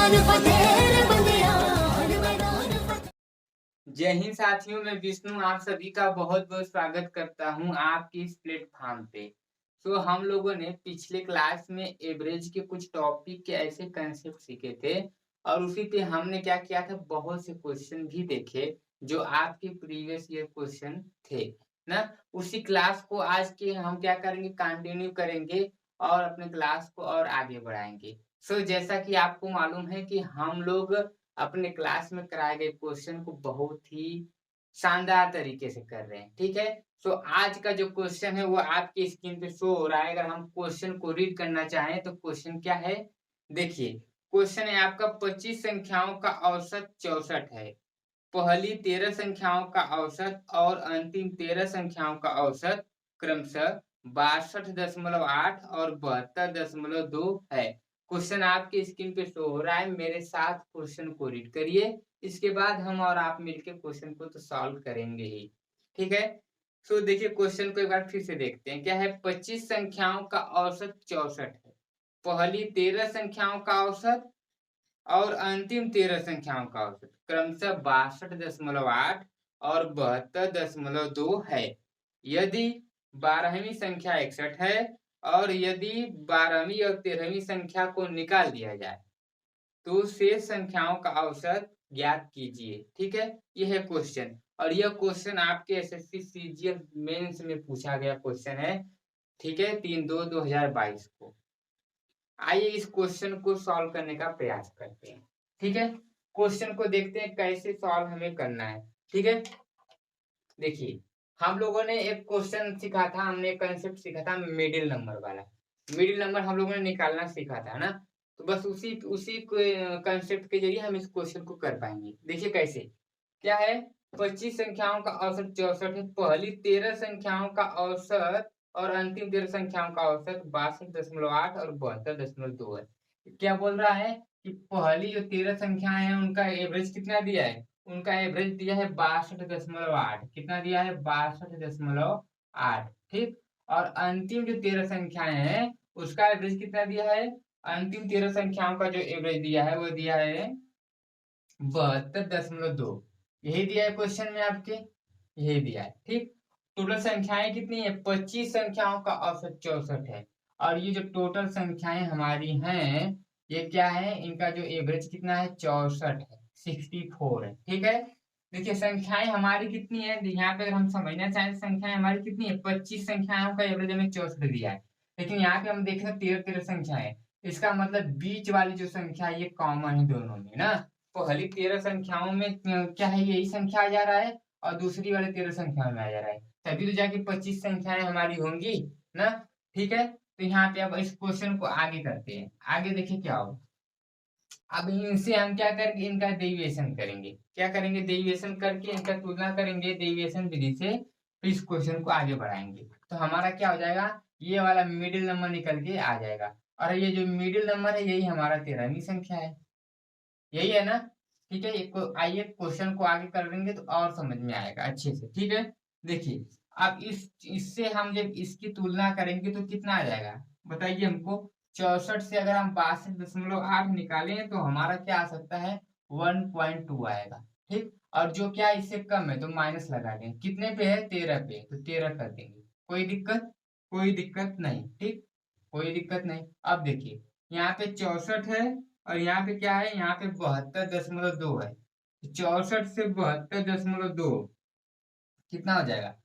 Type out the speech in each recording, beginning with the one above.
जय हिंद साथियों, मैं विष्णु आप सभी का बहुत बहुत स्वागत करता हूं आपके इस प्लेटफॉर्म पे। हम लोगों ने पिछले क्लास में एवरेज के कुछ टॉपिक के ऐसे कंसेप्ट सीखे थे और उसी पे हमने क्या किया था, बहुत से क्वेश्चन भी देखे जो आपके प्रीवियस ईयर क्वेश्चन थे ना। उसी क्लास को आज के हम क्या करेंगे, कंटिन्यू करेंगे और अपने क्लास को और आगे बढ़ाएंगे। जैसा कि आपको मालूम है कि हम लोग अपने क्लास में कराए गए क्वेश्चन को बहुत ही शानदार तरीके से कर रहे हैं, ठीक है। आज का जो क्वेश्चन है वो आपकी स्क्रीन पे शो हो रहा है। अगर हम क्वेश्चन को रीड करना चाहें तो क्वेश्चन क्या है, देखिए। क्वेश्चन है आपका 25 संख्याओं का औसत 64 है। पहली 13 संख्याओं का औसत और अंतिम 13 संख्याओं का औसत क्रमशः 62.8 और 72.2 है। क्वेश्चन आपकी स्क्रीन पे शो हो रहा है। मेरे साथ क्वेश्चन को रीड करिए, इसके बाद हम और आप मिलकर क्वेश्चन को तो सॉल्व करेंगे ही, ठीक है। देखिए क्वेश्चन को एक बार फिर से देखते हैं। क्या है, 25 संख्याओं का औसत 64 है। पहली 13 संख्याओं का औसत और अंतिम 13 संख्याओं का औसत क्रमशः 62.8 और 72.2 है। यदि 12वीं संख्या 61 है और यदि 12वीं और 13वीं संख्या को निकाल दिया जाए तो शेष संख्याओं का औसत ज्ञात कीजिए, ठीक है। यह है क्वेश्चन और यह क्वेश्चन आपके एसएससी सीजीएल मेंस में पूछा गया क्वेश्चन है, ठीक है, 3/2/2022 को। आइए इस क्वेश्चन को सॉल्व करने का प्रयास करते हैं, ठीक है। क्वेश्चन को देखते हैं कैसे सॉल्व हमें करना है, ठीक है। देखिए हम लोगों ने एक क्वेश्चन सीखा था, हमने कंसेप्ट सीखा था मिडिल नंबर वाला। मिडिल नंबर हम लोगों ने निकालना सीखा था ना, तो बस उसी उसी कंसेप्ट के जरिए हम इस क्वेश्चन को कर पाएंगे। देखिए कैसे, क्या है, 25 संख्याओं का औसत 64 है। पहली 13 संख्याओं का औसत और अंतिम 13 संख्याओं का औसत 62.8 और 72.2 है। क्या बोल रहा है कि पहली जो 13 संख्याएं हैं उनका एवरेज कितना दिया है, उनका एवरेज दिया है 62.8। कितना दिया है, 62.8, ठीक। और अंतिम जो 13 संख्याएं हैं उसका एवरेज कितना दिया है, अंतिम 13 संख्याओं का जो एवरेज दिया है वो दिया है 72.2। यही दिया है क्वेश्चन में आपके, यही दिया है, ठीक। टोटल संख्याएं कितनी है, 25 संख्याओं का औसत 64 है और ये जो टोटल संख्याएं हमारी हैं ये क्या है, इनका जो एवरेज कितना है 64 है, 64 है, ठीक है। देखिए संख्याएं हमारी कितनी है, यहाँ पे अगर हम समझना चाहें संख्याएं हमारी कितनी है, 25 संख्याओं का एवरेज हमें 64 दिया है। लेकिन यहाँ पे हम देख रहे हैं 13 संख्याएं, इसका मतलब बीच वाली जो संख्या है ये कॉमन है दोनों में ना। पहली 13 संख्याओं में क्या है, यही संख्या आ जा रहा है और दूसरी वाली 13 संख्याओं में आ जा रहा है, तभी तो जाके 25 संख्याएं हमारी होंगी ना, ठीक है। तो यहाँ पे अब इस क्वेश्चन को आगे करते हैं। आगे देखिए क्या होगा, अब इनसे हम क्या करेंगे, इनका डेविएशन करेंगे। क्या करेंगे, डेविएशन करके इनका तुलना करेंगे डेविएशन विधि से, फिर इस क्वेश्चन को आगे बढ़ाएंगे। तो हमारा क्या हो जाएगा, ये वाला मिडिल नंबर निकल के आ जाएगा और ये जो मिडिल नंबर है यही हमारा 13वीं संख्या है, यही है ना, ठीक है। आइए क्वेश्चन को आगे करेंगे तो और समझ में आएगा अच्छे से, ठीक है। देखिए अब इससे हम जब इसकी तुलना करेंगे तो कितना आ जाएगा बताइए हमको। 64 से अगर हम 62.8 निकालें तो हमारा क्या आ सकता है, 1.2 आएगा, ठीक। और जो क्या इससे कम है तो माइनस लगा दें, कितने पे है, 13 पे, तो 13 कर देंगे। कोई दिक्कत, कोई दिक्कत नहीं, ठीक, कोई दिक्कत नहीं। अब देखिए यहाँ पे 64 है और यहाँ पे क्या है, यहाँ पे 72.2 है। 64 से 72.2 कितना हो जाएगा,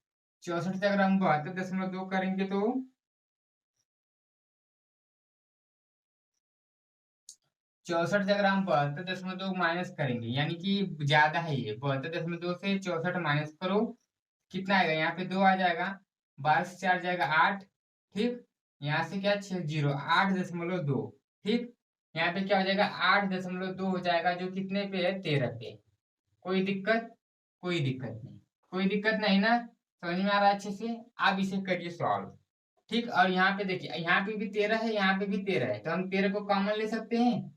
64 से अगर हम 72.2 करेंगे तो 64 से अगर हम 72.2 माइनस करेंगे यानी कि ज्यादा है ये, 72.2 से 64 माइनस करो, कितना आएगा, यहाँ पे 2 आ जाएगा, 12 से 4 जाएगा 8, ठीक। यहाँ से क्या 60 8.2, ठीक। यहाँ पे क्या हो जाएगा 8.2 हो जाएगा जो कितने पे है, 13 पे। कोई दिक्कत, कोई दिक्कत नहीं, कोई दिक्कत नहीं ना, समझ में आ रहा है अच्छे से। आप इसे करिए सॉल्व, ठीक। और यहाँ पे देखिए यहाँ पे भी 13 है, यहाँ पे भी 13 है, तो हम 13 को कॉमन ले सकते हैं,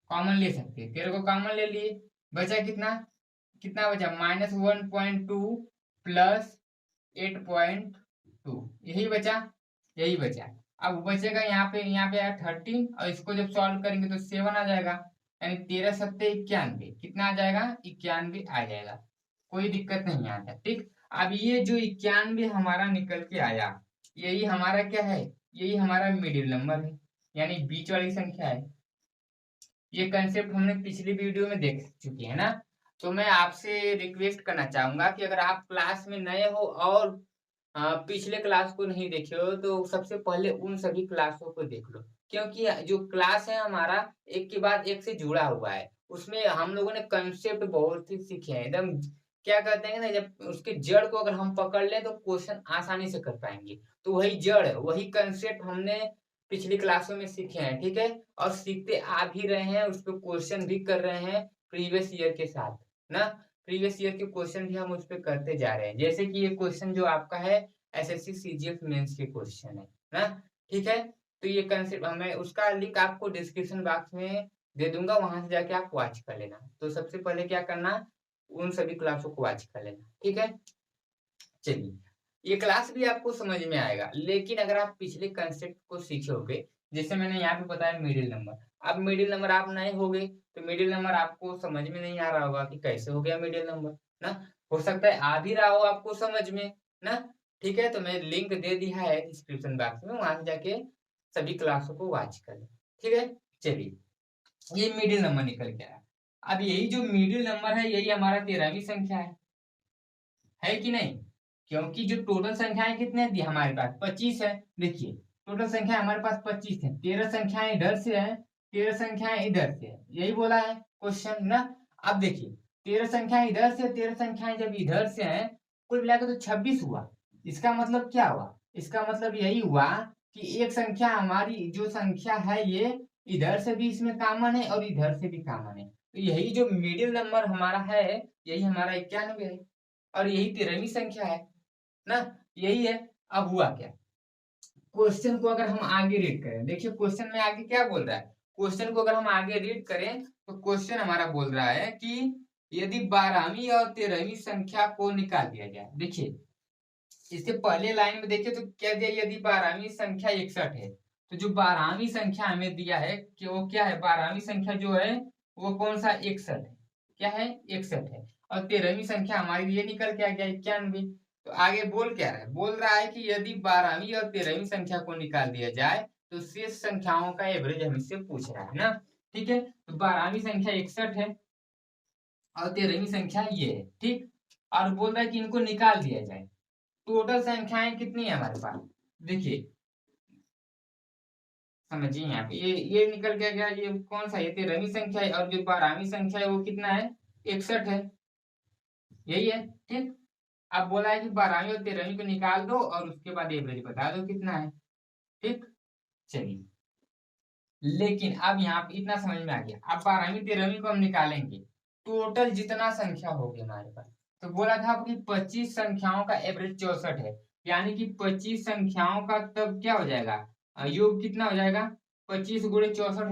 कॉमन ले सकते हैं, 13 को कॉमन ले लिए, बचा कितना, कितना बचा, -1.2 प्लस 8.2, यही बचा, यही बचा। अब बचेगा यहाँ पे आया 13 और इसको जब सॉल्व करेंगे तो 7 आ जाएगा, यानी 13 सत्ते 91, कितना आ जाएगा 91 आ जाएगा, कोई दिक्कत नहीं आता। ठीक, अब ये जो 91 हमारा निकल के आया, यही हमारा क्या है, यही हमारा मिडिल नंबर है, यानी बीच वाली संख्या है। ये कंसेप्ट हमने पिछली वीडियो में देख चुके हैं ना। तो मैं आपसे रिक्वेस्ट करना चाहूंगा कि अगर आप क्लास में नए हो और पिछले क्लास को नहीं देखे हो तो सबसे पहले उन सभी क्लासों को देख लो, क्योंकि जो क्लास है हमारा एक के बाद एक से जुड़ा हुआ है। उसमें हम लोगों ने कंसेप्ट बहुत ही सीखे हैं एकदम, क्या कहते हैं ना, जब उसके जड़ को अगर हम पकड़ लें तो क्वेश्चन आसानी से कर पाएंगे। तो वही जड़ है, वही कंसेप्ट हमने पिछली क्लासों में सीखे हैं, ठीक है, और सीखते आ भी रहे हैं, उस पर क्वेश्चन भी कर रहे हैं प्रीवियस ईयर के साथ ना। प्रीवियस ईयर के क्वेश्चन भी हम उस पर करते जा रहे हैं, जैसे कि ये क्वेश्चन जो आपका है एसएससी सीजीएल मेंस के क्वेश्चन है ना। ठीक है, तो ये कंसेप्ट मैं उसका लिंक आपको डिस्क्रिप्शन बॉक्स में दे दूंगा, वहां से जाके आप वॉच कर लेना। तो सबसे पहले क्या करना, उन सभी क्लासों को वॉच कर लेना, ठीक है। चलिए, ये क्लास भी आपको समझ में आएगा, लेकिन अगर आप पिछले कंसेप्ट को सीखोगे, जैसे मैंने यहाँ पे बताया मिडिल नंबर, अब मिडिल नंबर आप नए हो गए तो मिडिल नंबर आपको समझ में नहीं आ रहा होगा कि कैसे हो गया मिडिल नंबर ना। हो सकता है आ भी रहा हो आपको समझ में ना। ठीक है, तो मैं लिंक दे दिया है डिस्क्रिप्शन बॉक्स में, वहां से जाके सभी क्लासों को वॉच कर ले, ठीक है। चलिए, ये मिडिल नंबर निकल के आया। अब यही जो मिडिल नंबर है यही हमारा 13वीं संख्या है कि नहीं। क्योंकि जो टोटल संख्याएं कितने दी हमारे पास 25 है। देखिए, टोटल संख्या हमारे पास 25 है, 13 संख्याएं इधर से है, 13 संख्याएं इधर से है, यही बोला है क्वेश्चन ना। अब देखिए, 13 संख्याएं इधर से, 13 संख्याएं जब इधर से है, कुल मिलाकर तो 26 हुआ। इसका मतलब क्या हुआ, इसका मतलब यही हुआ कि एक संख्या हमारी जो संख्या है ये इधर से भी इसमें कॉमन है और इधर से भी कॉमन है, तो यही जो मिडिल नंबर हमारा है यही हमारा 91 है, और यही 13वीं संख्या है ना, यही है। अब हुआ क्या, क्वेश्चन को अगर हम आगे रीड करें, देखिए क्वेश्चन में आगे क्या बोल रहा है, क्वेश्चन को अगर हम आगे रीड करें तो क्वेश्चन हमारा बोल रहा है कि यदि 12वीं और 13वीं संख्या को निकाल दिया जाए। देखिए, इससे पहले लाइन में देखिए तो क्या दिया, यदि 12वीं संख्या 61 है, तो जो 12वीं संख्या हमें दिया है कि वो क्या है, 12वीं संख्या जो है वो कौन सा 61 है, क्या है 61 है, और 13वीं संख्या हमारी ये निकल के आ गया 91। तो आगे बोल क्या रहा है, बोल रहा है कि यदि 12वीं और 13वीं संख्या को निकाल दिया जाए तो शेष संख्याओं का एवरेज हमसे पूछ रहा है ना। ठीक है, तो 12वीं संख्या 61 है और 13वीं संख्या ये है, ठीक, और बोल रहा है कि इनको निकाल दिया जाए। टोटल संख्याएं कितनी है हमारे पास, देखिए समझिए यहाँ पे ये निकल के गया, ये कौन सा, ये 13वीं संख्या है, और जो 12वीं संख्या है वो कितना है 61 है, यही है। ठीक, अब बोला है कि 12वीं और 13वीं को निकाल दो और उसके बाद एवरेज बता दो कितना है। ठीक, चलिए, लेकिन अब यहाँ पे इतना समझ में आ गया, अब 12वीं 13वीं को हम निकालेंगे, टोटल जितना संख्या होगी हमारे पास, तो बोला था आपकी 25 संख्याओं का एवरेज 64 है, यानी कि 25 संख्याओं का तब क्या हो जाएगा, योग कितना हो जाएगा, 25 गुणे 64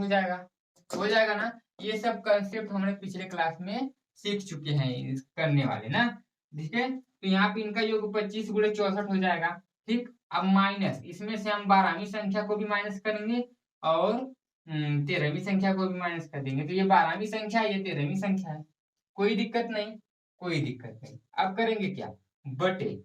हो जाएगा ना। ये सब कंसेप्ट हमने पिछले क्लास में सीख चुके हैं करने वाले ना। ठीक है, तो यहाँ पे इनका योग 25 गुणे 64 हो जाएगा। ठीक, अब माइनस इसमें से हम 12वीं संख्या को भी माइनस करेंगे और 13वीं संख्या को भी माइनस कर देंगे, तो ये 12वीं संख्या है, ये 13वीं संख्या है, कोई दिक्कत नहीं, कोई दिक्कत नहीं। अब करेंगे क्या, बटे,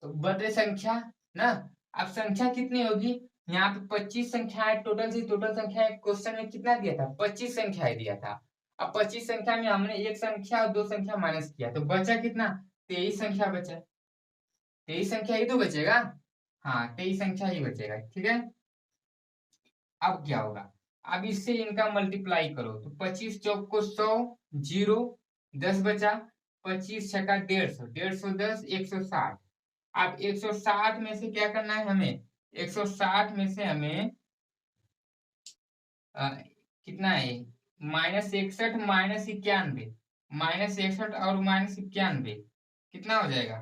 तो बटे संख्या ना। अब संख्या कितनी होगी, यहाँ पे 25 संख्या है, टोटल से टोटल संख्या क्वेश्चन में कितना दिया था 25 संख्या दिया था। अब 25 संख्या में हमने एक संख्या और दो संख्या माइनस किया तो बचा कितना, 23 संख्या बचा, 23 संख्या ही तो बचेगा, हाँ 23 संख्या ही बचेगा। ठीक है, अब क्या होगा, अब इससे इनका मल्टीप्लाई करो तो 25 चौक को 100, जीरो 10 बचा, 25 छका 150, 150 10 160। अब 160 में से क्या करना है हमें, 160 में से हमें कितना है, -61 -91, -61 और -91 कितना हो जाएगा,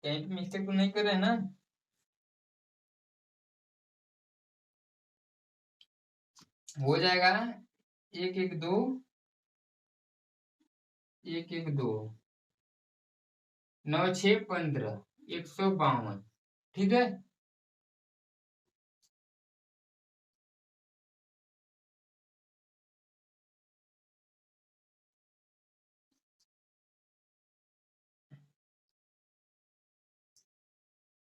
कहीं पे मिस्टेक तो नहीं कर रहे हैं ना। हो जाएगा ना, 1 1 2 1 1 2 9 6 15 152, ठीक है।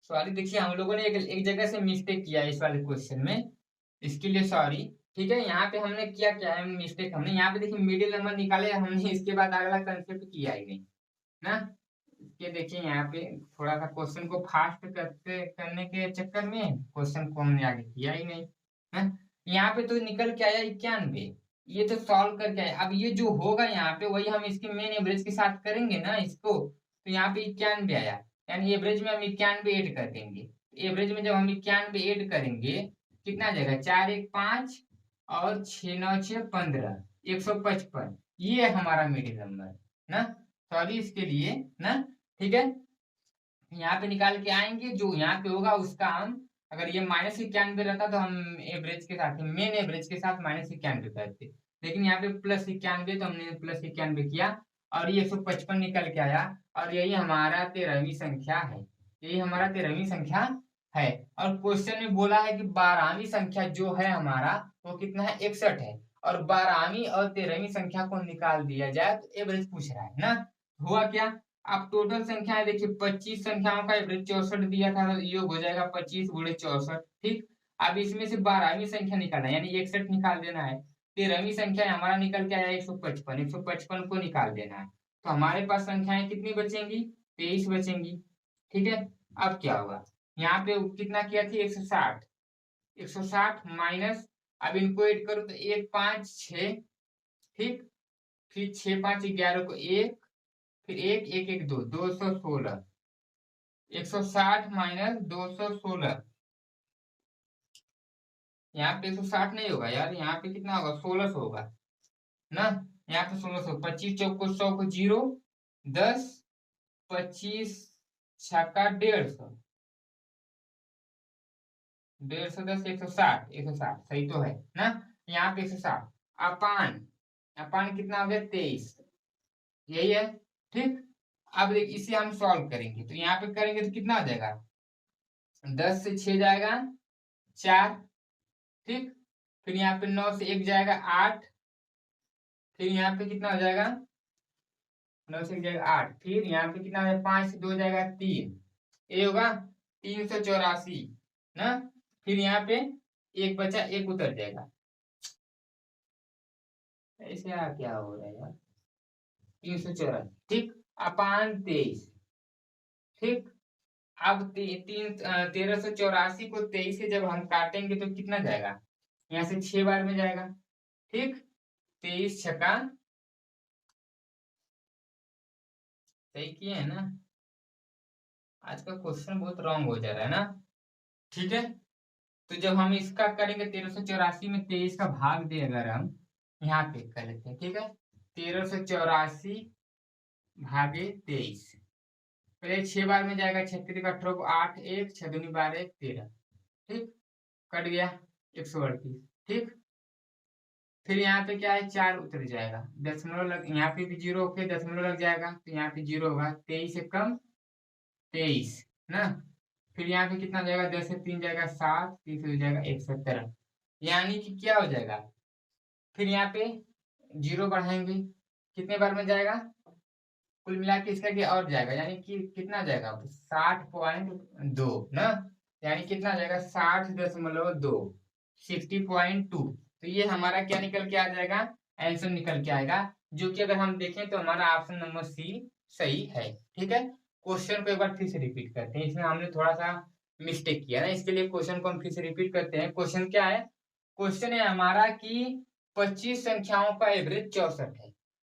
सॉरी, देखिए हम लोगों ने एक जगह से मिस्टेक किया है इस वाले क्वेश्चन में, इसके लिए सॉरी। ठीक है, यहाँ पे हमने किया क्या है मिस्टेक, हमने यहाँ पे देखिए मिडिल नंबर निकाले हमने, इसके बाद अगला कंसेप्ट किया ही नहीं ना। ये देखिए यहाँ पे थोड़ा सा क्वेश्चन को फास्ट करते करने के चक्कर में क्वेश्चन को हमने आगे किया ही नहीं है। यहाँ पे तो निकल के आया 91, ये तो सॉल्व करके आया। अब ये जो होगा यहाँ पे वही हम इसके मेन एवरेज के साथ करेंगे ना इसको, तो यहाँ पे 91 आया, यानी एवरेज में हम 91 ऐड कर देंगे। एवरेज में जब हम 91 ऐड करेंगे कितना आ जाएगा, 4 1 5 और 6 9 6 15 155, ये हमारा मिडिल नंबर ना। सॉरी इसके लिए ना, ठीक है। यहाँ पे निकाल के आएंगे, जो यहाँ पे होगा उसका हम, अगर ये -91 रहता तो हम एवरेज के साथ मेन एवरेज के साथ -91 करते, लेकिन यहाँ पे +91 तो हमने +91 किया और ये 155 निकल के आया। और यही हमारा 13वीं संख्या है, यही हमारा 13वीं संख्या है। और क्वेश्चन में बोला है कि 12वीं संख्या जो है हमारा वो कितना है, 61 है। और 12वीं और 13वीं संख्या को निकाल दिया जाए तो एवरेज पूछ रहा है ना। हुआ क्या, आप टोटल संख्या है देखिए 25 संख्याओं का एवरेज 64 दिया था, तो योग हो जाएगा 25 गुणे 64, ठीक। अब इसमें से 12वीं संख्या निकालना है, यानी 61 निकाल देना है। 13वीं संख्या हमारा निकल के आया 155, 155 को निकाल देना है। तो हमारे पास संख्याएं कितनी बचेंगी, 23 बचेंगी, ठीक है। अब क्या होगा, यहाँ पे कितना किया थी 160, 160 माइनस, अब इनको ऐड करो तो 1 5 6, ठीक। फिर 6 5 11 को 1, फिर 1 1 1 2 216, 160 माइनस 216, यहाँ पे 160 नहीं होगा यार, यहाँ पे कितना होगा 1600 होगा ना। यहाँ पे 1600, 25 चौक को 100 को 0, 10 25 छक्का 150, 150 10 160, 160 सही तो है ना। यहाँ पे 160 अपान, अपान कितना हो गया 23, यही है, ठीक। अब देख इसे हम सॉल्व करेंगे, तो यहाँ पे करेंगे तो कितना हो जाएगा, 10 से 6 जाएगा 4, ठीक। फिर यहाँ पे 9 से 1 जाएगा 8, फिर यहाँ पे कितना हो जाएगा, 9 से 1 जाएगा 8, फिर यहाँ पे कितना हो जाएगा, 5 से 2 जाएगा 3, ये होगा 384 ना। फिर यहाँ पे एक बचा, एक उतर जाएगा, ऐसे क्या हो रहा है यार, 384, ठीक। अपान 23, ठीक। अब 1384 को 23 से जब हम काटेंगे तो कितना जाएगा, यहाँ से 6 बार में जाएगा, ठीक। 23 छक्का, सही किए है ना। आज का क्वेश्चन बहुत रॉन्ग हो जा रहा है ना, ठीक है। तो जब हम इसका करेंगे 1384 में 23 का भाग दे, अगर हम यहाँ पे कर लेते हैं, ठीक है। 1384 भागे 23, पहले 6 बार में जाएगा, 36 का 18 को 8 1 6 दूनी 12 1 13, ठीक। कट गया 138, ठीक। फिर यहाँ पे क्या है, 4 उतर जाएगा, दशमलव लग, यहाँ पे भी 0 होके दशमलव लग जाएगा, तो यहाँ पे 0 होगा, 23 से कम 23 ना। फिर यहाँ पे कितना हो जाएगा, 10 से 3 जाएगा 7, 30 हो जाएगा 117, यानी कि क्या हो जाएगा, फिर यहाँ पे 0 बढ़ाएंगे, कितने बार में जाएगा, कुल मिला के इसका क्या और जाएगा, यानी कि कितना जाएगा 60.2 ना, यानी कितना जाएगा 60.2, 60.2। तो ये हमारा क्या निकल के आ जाएगा, आंसर निकल के आएगा, जो कि अगर हम देखें तो हमारा ऑप्शन नंबर सी सही है, ठीक है। क्वेश्चन को एक बार फिर से रिपीट करते हैं, इसमें हमने थोड़ा सा मिस्टेक किया ना, इसके लिए क्वेश्चन को हम फिर से रिपीट करते हैं। क्वेश्चन क्या है, क्वेश्चन है हमारा कि 25 संख्याओं का एवरेज 64 है,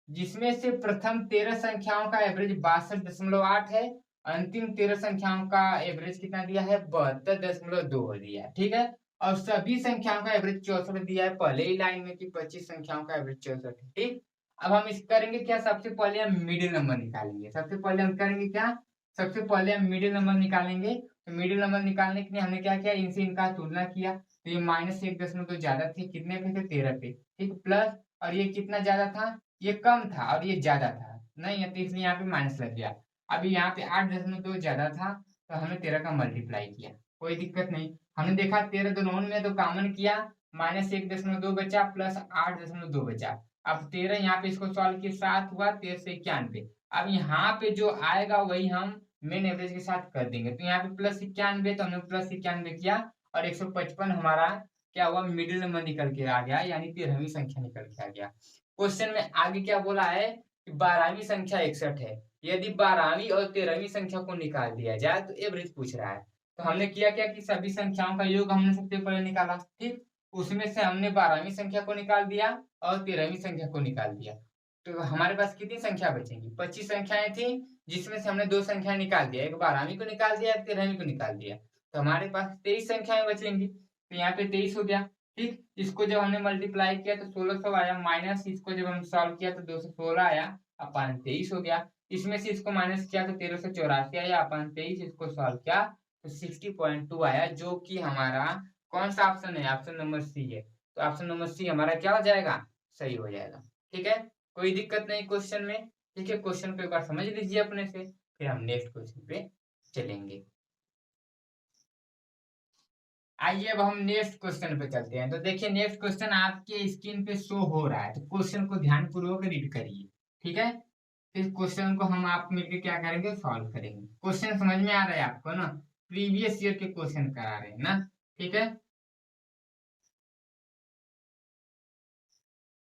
जिसमें से प्रथम 13 संख्याओं का एवरेज 62.8 है, अंतिम 13 संख्याओं का एवरेज कितना दिया है, 72.2 दिया है, ठीक है। और सभी संख्याओं का एवरेज 64 दिया है पहले ही लाइन में कि 25 संख्याओं का एवरेज 64 है, ठीक। अब हम इस करेंगे क्या, सबसे पहले हम मिडिल नंबर निकालेंगे, सबसे पहले हम करेंगे क्या, सबसे पहले हम मिडिल नंबर निकालेंगे। तो मिडिल नंबर निकालने के लिए हमने क्या किया, इनसे इनका तुलना किया, तो ये -1.2 ज्यादा थे, कितने पे थे 13 पे, ठीक, प्लस, और ये कितना ज्यादा था, ये कम था और ये ज्यादा था नहीं है, तो इसलिए यहाँ पे माइनस लग गया। अभी यहाँ पे 8.2 ज्यादा था तो हमने 13 का मल्टीप्लाई किया, कोई दिक्कत नहीं। हमने देखा 13 दोनों में तो कॉमन किया, -1.2 बचा प्लस 8.2 बचा। अब 13 यहाँ पे इसको सॉल्व किया, 7 हुआ, 13 से 91। अब यहाँ पे जो आएगा वही हम मेन एवरेज के साथ कर देंगे। तो यहाँ पे +91 तो हमने +91 किया और 155 हमारा क्या हुआ, मिडिल नंबर निकल के आ गया, यानी 13वीं संख्या निकल के आ गया। क्वेश्चन में आगे क्या बोला है कि 12वीं संख्या 61 है, यदि 12वीं और 13वीं संख्या को निकाल दिया जाए तो एवरेज पूछ रहा है। तो हमने किया क्या कि सभी संख्याओं का योग हमने सबसे पहले निकाला, ठीक। उसमें से हमने 12वीं संख्या को निकाल दिया और 13वीं संख्या को निकाल दिया। तो हमारे पास कितनी संख्या बचेंगी, 25 संख्याएं थी, जिसमें से हमने 2 संख्या निकाल दिया, एक 12वीं को निकाल दिया, एक 13वीं को निकाल दिया। तो हमारे पास 23 संख्याएं बचेंगी। तो यहाँ पे 23 हो गया, ठीक। इसको जब हमने मल्टीप्लाई किया तो 1600 आया, माइनस इसको जब हम सॉल्व किया तो 216 आया, अपन 23 हो गया। इसमें से इसको माइनस किया तो 1384 आया, अपन 23 इसको सॉल्व किया तो 60.2 आया, जो कि हमारा कौन सा ऑप्शन है, ऑप्शन नंबर सी है। तो ऑप्शन नंबर सी हमारा क्या हो जाएगा, सही हो जाएगा। ठीक है, कोई दिक्कत नहीं क्वेश्चन में। ठीक है, क्वेश्चन को एक बार समझ लीजिए अपने से, फिर हम नेक्स्ट क्वेश्चन पे चलेंगे। आइए अब हम नेक्स्ट क्वेश्चन पे चलते हैं। तो देखिए नेक्स्ट क्वेश्चन आपके स्क्रीन पे शो हो रहा है, तो क्वेश्चन को ध्यानपूर्वक रीड करिए, ठीक है। फिर क्वेश्चन को हम आप मिलकर क्या करेंगे, सॉल्व करेंगे। क्वेश्चन समझ में आ रहा है आपको ना, प्रीवियस ईयर के क्वेश्चन करा रहे हैं ना, ठीक है।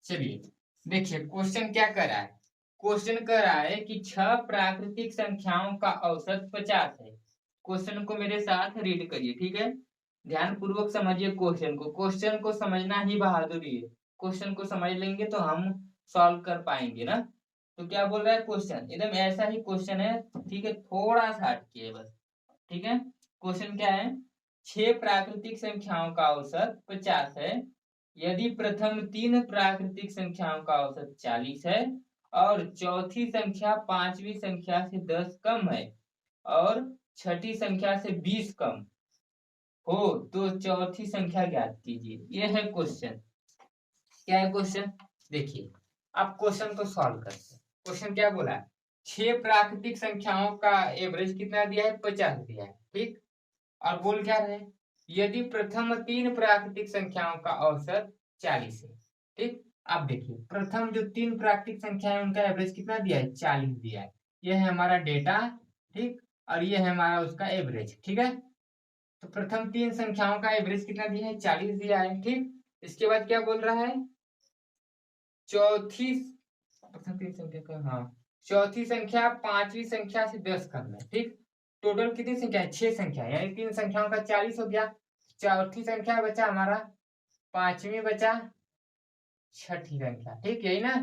चलिए देखिए क्वेश्चन क्या कर रहा है, क्वेश्चन कर रहा है कि 6 प्राकृतिक संख्याओं का औसत 50 है। क्वेश्चन को मेरे साथ रीड करिए, ठीक है। ध्यान पूर्वक समझिए क्वेश्चन को, क्वेश्चन को समझना ही बहादुरी है। क्वेश्चन को समझ लेंगे तो हम सॉल्व कर पाएंगे ना। तो क्या बोल रहा है क्वेश्चन, एकदम ऐसा ही क्वेश्चन है, ठीक है, थोड़ा सा हटके बस, ठीक है। क्वेश्चन क्या है, 6 प्राकृतिक संख्याओं का औसत 50 है, यदि प्रथम 3 प्राकृतिक संख्याओं का औसत 40 है और चौथी संख्या पांचवी संख्या से 10 कम है और छठी संख्या से 20 कम हो तो चौथी संख्या ज्ञात कीजिए। यह है क्वेश्चन। क्या है क्वेश्चन, देखिए अब क्वेश्चन को सॉल्व करते हैं। क्वेश्चन क्या बोला है, 6 प्राकृतिक संख्याओं का एवरेज कितना दिया है, 50 दिया है, ठीक। और बोल क्या रहे, यदि प्रथम 3 प्राकृतिक संख्याओं का औसत 40 है, ठीक। अब देखिए प्रथम जो 3 प्राकृतिक संख्या है उनका एवरेज कितना दिया है, 40 दिया है। यह है हमारा डेटा, ठीक। और यह है हमारा उसका एवरेज, ठीक है। तो प्रथम 3 संख्याओं का एवरेज कितना दिया है, 40 दिया है, ठीक। इसके बाद क्या बोल रहा है, चौथी प्रथम 3 संख्या का, हाँ, चौथी संख्या पांचवी संख्या से 10 कम है, ठीक। टोटल कितनी संख्या है, 6 संख्या है, यानी 3 संख्याओं का 40 हो गया। चौथी संख्या बचा हमारा, पांचवी बचा, छठी संख्या, ठीक, यही ना।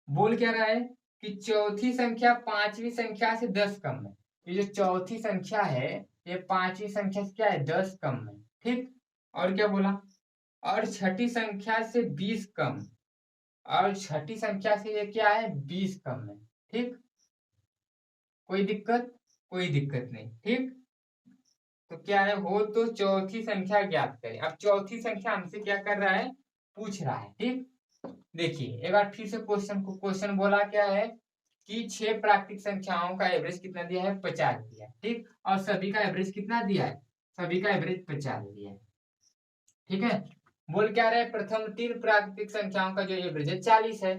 बोल क्या रहा है कि चौथी संख्या पांचवी संख्या से 10 कम है। ये जो चौथी संख्या है ये पांचवी संख्या से क्या है, 10 कम है, ठीक। और क्या बोला, और छठी संख्या से 20 कम, और छठी संख्या से ये क्या है, 20 कम है, ठीक। कोई दिक्कत, कोई दिक्कत नहीं, ठीक। तो क्या है, हो तो चौथी संख्या ज्ञात करें। अब चौथी संख्या हमसे क्या कर रहा है, पूछ रहा है, ठीक। देखिए एक बार फिर से क्वेश्चन को, क्वेश्चन बोला क्या है कि 6 प्राकृतिक संख्याओं का एवरेज कितना दिया है, 50 दिया है, ठीक। और सभी का एवरेज कितना दिया है, सभी का एवरेज 50 दिया है, ठीक है। बोल क्या रहे, प्रथम 3 प्राकृतिक संख्याओं का जो एवरेज है 40 है,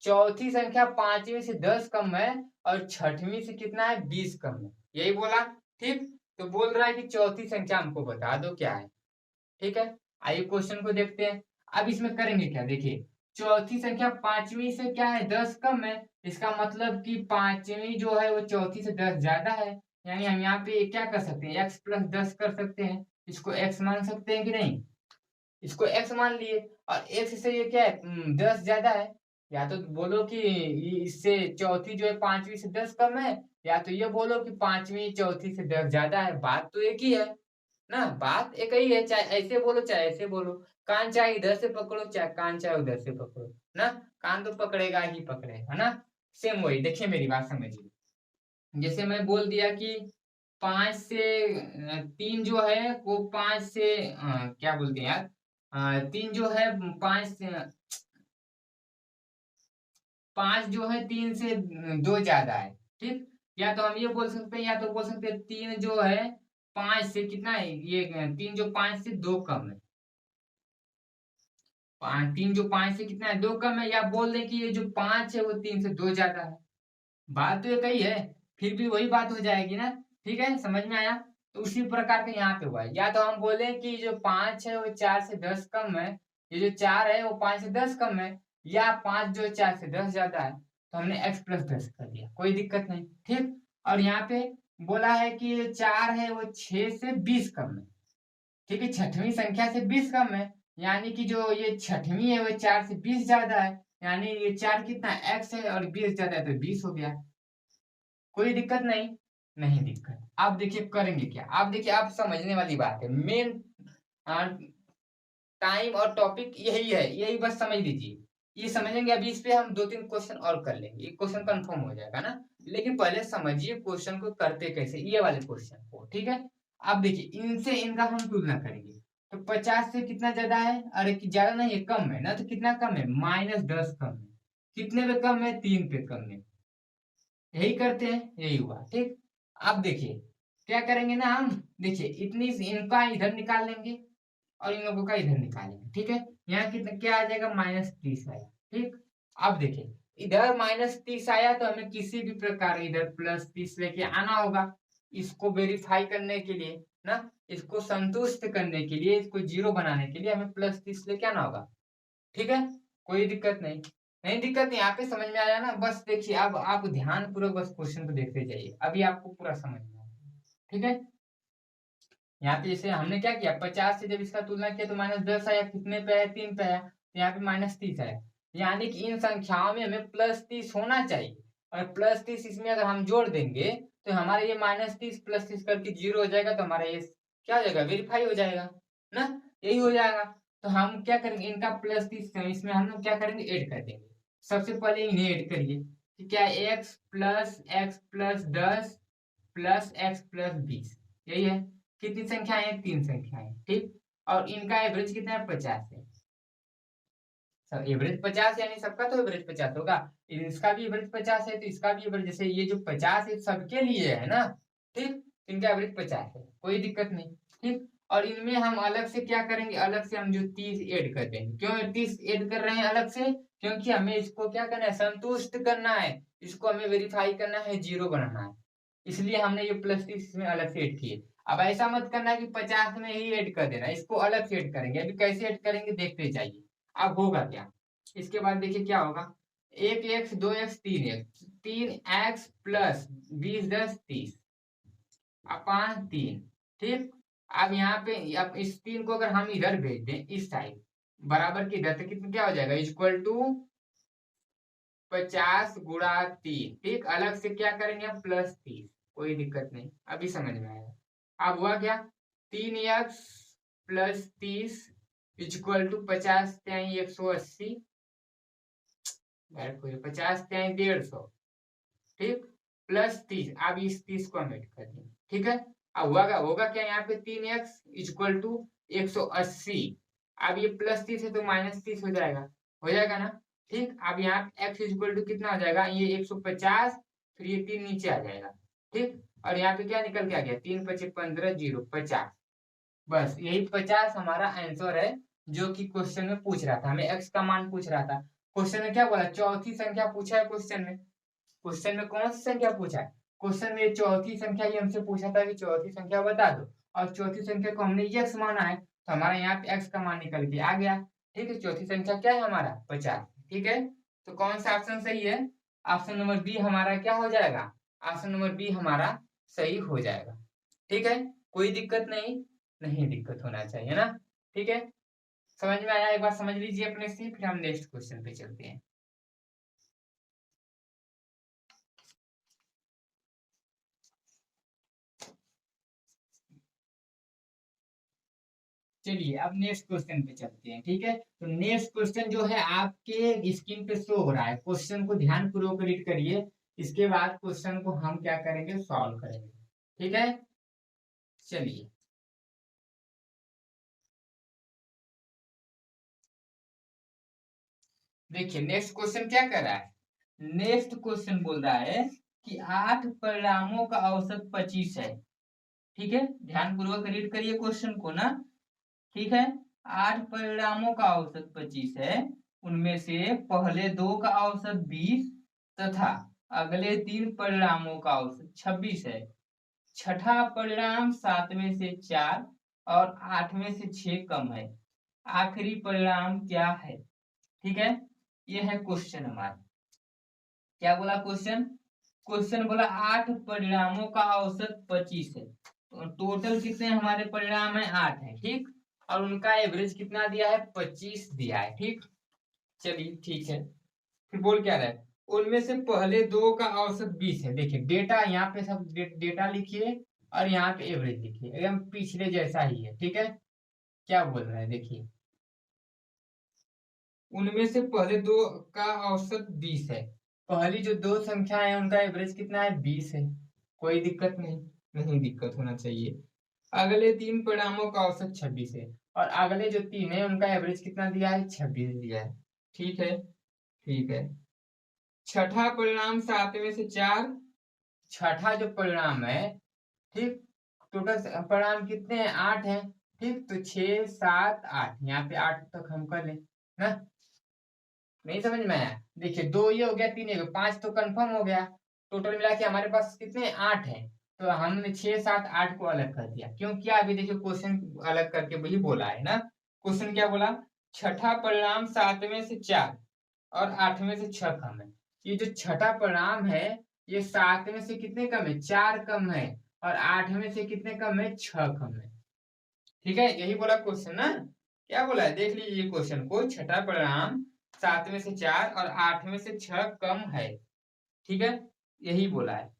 चौथी संख्या पांचवी से 10 कम है और छठवीं से कितना है, 20 कम है, यही बोला, ठीक। तो बोल रहा है कि चौथी संख्या हमको बता दो क्या है, ठीक है। आइए क्वेश्चन को देखते हैं। अब इसमें करेंगे क्या, देखिए चौथी संख्या पांचवी से क्या है, 10 कम है, इसका मतलब कि पांचवी जो है वो चौथी से 10 ज्यादा है, यानी हम यहाँ पे क्या कर सकते हैं, x+10 कर सकते हैं, इसको x मान सकते हैं कि नहीं, इसको x मान लिए, और x से ये क्या है, 10 ज्यादा है। या तो बोलो कि इससे चौथी जो है पांचवी से 10 कम है, या तो ये बोलो कि पांचवी चौथी से 10 ज्यादा है, बात तो एक ही है ना, बात एक ही है, चाहे ऐसे बोलो चाहे ऐसे बोलो। कान चाहे इधर से पकड़ो चाहे कान चाहे उधर से पकड़ो ना, कान तो पकड़ेगा ही पकड़ेगा, है ना। सेम वही, देखिए मेरी बात समझिए, जैसे मैं बोल दिया कि 5 से 3 जो है वो 5 से क्या बोलते हैं यार, 3 जो है 5 से 5 जो है 3 से 2 ज्यादा है, ठीक, या तो हम ये बोल सकते हैं, या तो बोल सकते हैं तीन जो है पांच से कितना है, ये तीन जो पांच से दो कम है, तीन जो पांच से कितना है, दो कम है, या बोल दें कि ये जो पांच है वो तीन से दो ज्यादा है। बात तो ये कही है, फिर भी वही बात हो जाएगी ना। ठीक है, समझ में आया। तो उसी प्रकार का यहाँ पे हुआ है, या तो हम बोले कि जो पांच है वो चार से दस कम है, ये जो चार है वो पांच से दस कम है, या पांच जो चार से दस ज्यादा है, तो हमने x प्लस दस कर दिया, कोई दिक्कत नहीं। ठीक, और यहाँ पे बोला है कि ये चार है वो छह से बीस कम है। ठीक है, छठवीं संख्या से बीस कम है, यानी कि जो ये छठवीं है वो चार से बीस ज्यादा है, यानी ये चार कितना x है और बीस ज्यादा है तो बीस हो गया। कोई दिक्कत नहीं, नहीं दिक्कत। आप देखिए करेंगे क्या, आप देखिए, आप समझने वाली बात है, मेन टाइम और टॉपिक यही है, यही बस समझ लीजिए। ये समझेंगे, अभी इस पे हम दो तीन क्वेश्चन और कर लेंगे, ये क्वेश्चन कंफर्म हो जाएगा ना। लेकिन पहले समझिए क्वेश्चन को करते कैसे, ये वाले क्वेश्चन को। ठीक है, अब देखिए इनसे इनका हम तुलना करेंगे। तो 50 से कितना ज्यादा है, अरे कि ज्यादा नहीं है, कम है ना, तो कितना कम है, -10 कम है। कितने पे कम है, 3 पे कम है। यही करते हैं, यही हुआ। ठीक, अब देखिए क्या करेंगे ना हम, देखिए इतनी इनका इधर निकाल लेंगे और इन लोगों का इधर निकालेंगे। ठीक है, यहाँ कितना क्या आ जाएगा, -30 आया। ठीक, अब देखिए इधर -30 आया तो हमें किसी भी प्रकार इधर +30 लेके आना होगा, इसको वेरीफाई करने के लिए ना, इसको संतुष्ट करने के लिए, इसको जीरो बनाने के लिए हमें +30 लेके आना होगा। ठीक है, कोई दिक्कत नहीं, नहीं दिक्कत नहीं, यहाँ पे समझ में आया ना। बस देखिए अब आप ध्यान पूर्वक बस क्वेश्चन को देखते जाइए, अभी आपको पूरा समझ में आएगा। ठीक है, यहाँ पे जैसे हमने क्या किया, 50 से जब इसका तुलना किया तो -10 आया, कितने पे आया, 3 पे आया, तो यहाँ पे -30 आया। यानी कि इन संख्याओं में हमें +30 होना चाहिए, और +30 इसमें अगर हम जोड़ देंगे तो हमारा ये -30 +30 करके जीरो हो जाएगा, तो हमारा ये क्या हो जाएगा, वेरीफाई हो जाएगा ना, यही हो जाएगा। तो हम क्या करेंगे, इनका +30 इसमें हम लोग क्या करेंगे, ऐड कर देंगे। सबसे पहले इन्हें ऐड करिए, कि क्या x+10 प्लस x+20, यही है। कितनी संख्या है, तीन संख्याएं। ठीक, और इनका एवरेज कितना है, 50 है। सब एवरेज 50, यानी सबका तो एवरेज 50 होगा, इसका भी एवरेज 50 है तो इसका भी एवरेज, जैसे ये जो 50 है सबके लिए है ना। ठीक, इनका एवरेज 50 है, कोई दिक्कत नहीं। ठीक, और इनमें हम अलग से क्या करेंगे, अलग से हम जो 30 ऐड कर देंगे। क्यों 30 ऐड कर रहे हैं अलग से, क्योंकि हमें इसको क्या करना है, संतुष्ट करना है, इसको हमें वेरीफाई करना है, जीरो बनाना है, इसलिए हमने ये +30 इसमें अलग से ऐड किए। अब ऐसा मत करना कि 50 में ही ऐड कर देना, इसको अलग से ऐड करेंगे, अभी कैसे ऐड करेंगे देखते जाइए। अब होगा क्या, इसके बाद देखिए क्या होगा, 1x 2x 3x, 3x + 20 10 30 अपान 3। ठीक, अब यहाँ पे अब इस 3 को अगर हम इधर भेज दें इस साइड, बराबर की इधर, तो कितना क्या हो जाएगा, इक्वल टू 50 × 3। ठीक, अलग से क्या करेंगे हम, +30, कोई दिक्कत नहीं, अभी समझ में आएगा। अब हुआ क्या, 3x + 30 इक्वल टू 50 × 180, 50 × 150। ठीक, +30, अब इस 30 को हम ऐड कर देंगे। ठीक है, अब होगा क्या, यहाँ पे 3x इक्वल टू 180, अब ये +30 है तो -30 हो जाएगा ना। ठीक, अब यहाँ x इक्वल टू कितना हो जाएगा, ये 150, फिर ये 3 नीचे आ जाएगा। ठीक, और यहाँ पे क्या निकल के आ गया, 3 × 5 = 15 0 50। बस यही 50 हमारा आंसर है, जो कि क्वेश्चन में पूछ रहा था, हमें x का मान पूछ रहा था। क्वेश्चन में क्या बोला, चौथी संख्या पूछा है क्वेश्चन में। क्वेश्चन में कौन सी संख्या पूछा है, क्वेश्चन में चौथी संख्या ही हमसे पूछा था कि चौथी संख्या बता दो, और चौथी संख्या को हमने x माना है, तो हमारा यहाँ पे x का मान निकल के आ गया। ठीक है, चौथी संख्या क्या है हमारा, 50। ठीक है, तो कौन सा ऑप्शन सही है, ऑप्शन नंबर बी हमारा क्या हो जाएगा, ऑप्शन नंबर बी हमारा सही हो जाएगा। ठीक है, कोई दिक्कत नहीं, नहीं दिक्कत होना चाहिए ना। ठीक है, समझ में आया, एक बार समझ लीजिए अपने से, फिर हम नेक्स्ट क्वेश्चन पे चलते हैं। चलिए अब नेक्स्ट क्वेश्चन पे चलते हैं। ठीक है, तो नेक्स्ट क्वेश्चन जो है आपके स्क्रीन पे शो हो रहा है, क्वेश्चन को ध्यान पूर्वक रीड करिए, इसके बाद क्वेश्चन को हम क्या करेंगे, सॉल्व करेंगे। ठीक है, चलिए देखिए नेक्स्ट क्वेश्चन क्या कर रहा है, नेक्स्ट क्वेश्चन बोल रहा है कि 8 परिणामों का औसत 25 है। ठीक है, ध्यान पूर्वक रीड करिए क्वेश्चन को ना। ठीक है, 8 परिणामों का औसत 25 है, उनमें से पहले 2 का औसत 20 तथा अगले 3 परिणामों का औसत 26 है। छठा परिणाम 7 में से 4 और 8 में से 6 कम है। आखिरी परिणाम क्या है? ठीक है, ये है क्वेश्चन हमारा। क्या बोला क्वेश्चन? क्वेश्चन बोला 8 परिणामों का औसत 25 है, तो टोटल कितने हमारे परिणाम है? 8 है। ठीक, और उनका एवरेज कितना दिया है? 25 दिया है। ठीक, चलिए ठीक है, फिर बोल क्या रहा है? उनमें से पहले 2 का औसत 20 है। देखिए डेटा यहाँ पे सब डेटा लिखिए और यहाँ पे एवरेज लिखिए, एकदम पिछले जैसा ही है। ठीक है, क्या बोल रहा है देखिए, उनमें से पहले 2 का औसत 20 है। पहली जो 2 संख्या है उनका एवरेज कितना है? 20 है। कोई दिक्कत नहीं, नहीं दिक्कत होना चाहिए। अगले 3 परिणामों का औसत 26 है और अगले जो 3 है उनका एवरेज कितना दिया है? 26 दिया है। ठीक है, ठीक है। छठा परिणाम 7 में से 4। छठा जो परिणाम है, ठीक, टोटल परिणाम कितने हैं? 8 है। ठीक, तो 6 7 8, यहाँ पे 8 तक हम कर लें ना। नहीं समझ में आया? देखिए 2 ये हो गया, 3 ये हो गया, 5 तो कंफर्म हो गया। टोटल मिला के हमारे पास कितने? 8 है। तो हमने 6 7 8 को अलग कर दिया। क्यों किया? अभी देखिए क्वेश्चन अलग करके वही बोला है ना। क्वेश्चन क्या बोला? छठा परिणाम 7 में से 4 और 8 में से 6 कम है। ये जो छठा परिणाम है, ये 7 में से कितने कम है? 4 कम है। और 8 में से कितने कम है? 6 कम है। ठीक है, यही बोला क्वेश्चन ना। क्या बोला है देख लीजिए क्वेश्चन को। छठा परिणाम 7 में से 4 और 8 में से 6 कम है। ठीक है, यही बोला है।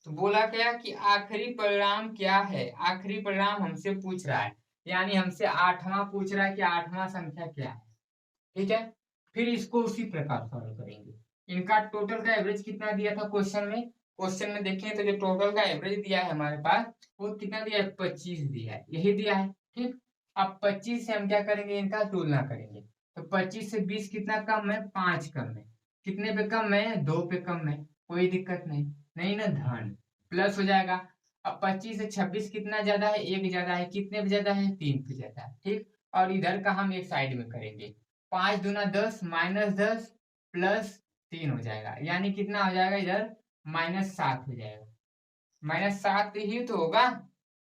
तो बोला क्या कि आखिरी परिणाम क्या है? आखिरी परिणाम हमसे पूछ रहा है, यानी हमसे 8वां पूछ रहा है कि 8वां संख्या क्या है। ठीक है, फिर इसको उसी प्रकार सॉल्व करेंगे। इनका टोटल का एवरेज कितना दिया था क्वेश्चन में? क्वेश्चन में देखें तो जो टोटल का एवरेज दिया है हमारे पास, वो कितना दिया है? 25 दिया है, यही दिया है। ठीक, अब 25 से हम क्या करेंगे? इनका तुलना करेंगे। तो 25 से 20 कितना कम है? 5 कम है। कितने पे कम है? 2 पे कम है। कोई दिक्कत नहीं, नहीं ना, धन प्लस हो जाएगा। अब 25 से 26 कितना ज्यादा है? 1 ज्यादा है। कितने पे ज्यादा है? 3 पे ज्यादा है। ठीक, और इधर का हम एक साइड में करेंगे। 5 दूना 10 -10 +3 हो जाएगा, यानी कितना हो जाएगा? इधर -7 हो जाएगा। -7 ही तो होगा,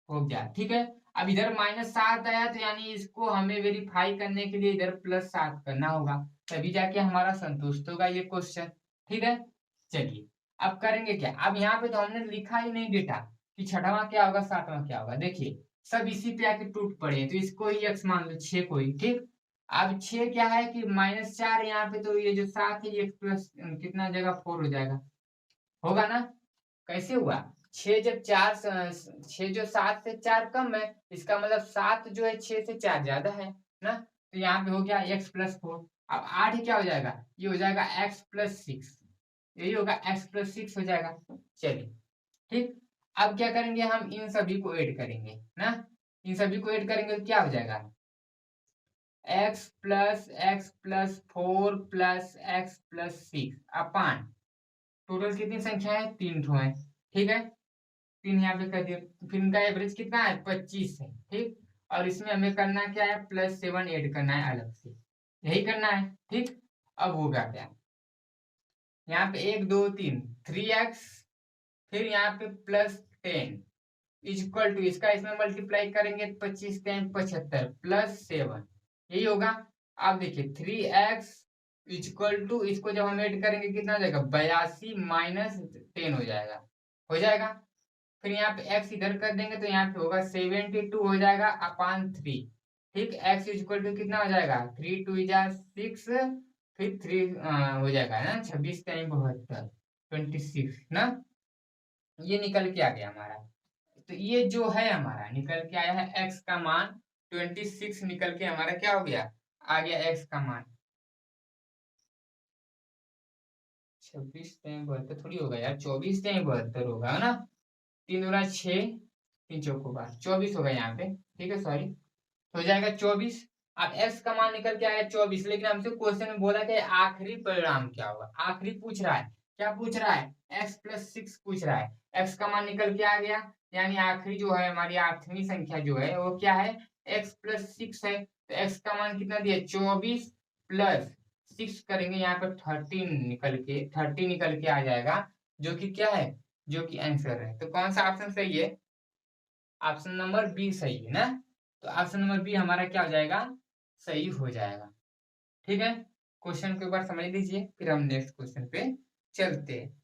हो गया। ठीक है, अब इधर -7 आया, तो यानी इसको हमें वेरीफाई करने के लिए इधर +7 करना होगा, तभी जाके हमारा संतुष्ट होगा ये क्वेश्चन। ठीक है, चलिए अब करेंगे क्या? अब यहाँ पे तो हमने लिखा ही नहीं डेटा कि छठवां क्या होगा, सातवां क्या होगा। देखिए सब इसी पे आके टूट पड़े हैं, तो इसको ही x मान लो, 6 को ही। ठीक, अब 6 क्या है कि -4 यहाँ पे, तो ये जो 7 है ये प्लस कितना जगह 4 हो जाएगा, होगा ना। कैसे हुआ? 6 जब 4 6 जो 7 से 4 कम है, इसका मतलब 7 जो है 6 से 4 ज्यादा है ना। तो यहाँ पे हो गया x+4। अब 8 क्या हो जाएगा? ये हो जाएगा x+6, यही होगा x+6 हो जाएगा। चलिए ठीक, अब क्या करेंगे? हम इन सभी को ऐड करेंगे ना। इन सभी को ऐड करेंगे तो क्या हो जाएगा? x+4 + x+6 अपान टोटल कितनी संख्या है? 3 ठो है। ठीक है, 3 यहाँ पे कर दिया। फिर इनका एवरेज कितना है? 25 है। ठीक, और इसमें हमें करना क्या है? +7 ऐड करना है अलग से, यही करना है। ठीक, अब होगा क्या? यहाँ पे 1 2 3 3x, फिर यहाँ पे +10 इक्वल टू, इसका इसमें मल्टीप्लाई करेंगे 25 टाइम 75 +7, यही होगा। अब देखिए 3x इक्वल टू, इसको जब हम ऐड करेंगे कितना हो जाएगा? 82 -10 हो जाएगा, हो जाएगा। फिर यहाँ पे x इधर कर देंगे तो यहाँ पे होगा 72 हो जाएगा अपान 3। ठीक, x इक्वल टू कितना हो जाएगा? 3 2 6, फिर 3 हो जाएगा ना, 26 टाइम 72 26 ना। ये निकल के आ गया हमारा। तो ये जो है हमारा निकल के आया है x का मान 26, निकल के हमारा क्या हो गया? आ गया x का मान 26 थोड़ी होगा यार, 24 होगा ना। 3 दूना 6, 3 चौको 12, 24 होगा यहाँ पे। ठीक है, सॉरी, हो जाएगा 24। अब x का मान निकल के आया 24, लेकिन हमसे क्वेश्चन में बोला कि आखिरी परिणाम क्या होगा। आखिरी पूछ रहा है, क्या पूछ रहा है, x+6 पूछ रहा है। x का मान निकल के आ गया, यानी आखिरी जो है हमारी आठवीं संख्या जो है वो क्या है, x+6 है। तो x का मान कितना दिया, 24 प्लस 6 करेंगे यहाँ पर 30 निकल के आ जाएगा, जो कि क्या है, जो कि आंसर है। तो कौन सा ऑप्शन सही है, ऑप्शन नंबर बी सही है ना। तो ऑप्शन नंबर बी हमारा क्या हो जाएगा, सही हो जाएगा। ठीक है, क्वेश्चन को एक बार समझ लीजिए, फिर हम नेक्स्ट क्वेश्चन पे चलते हैं।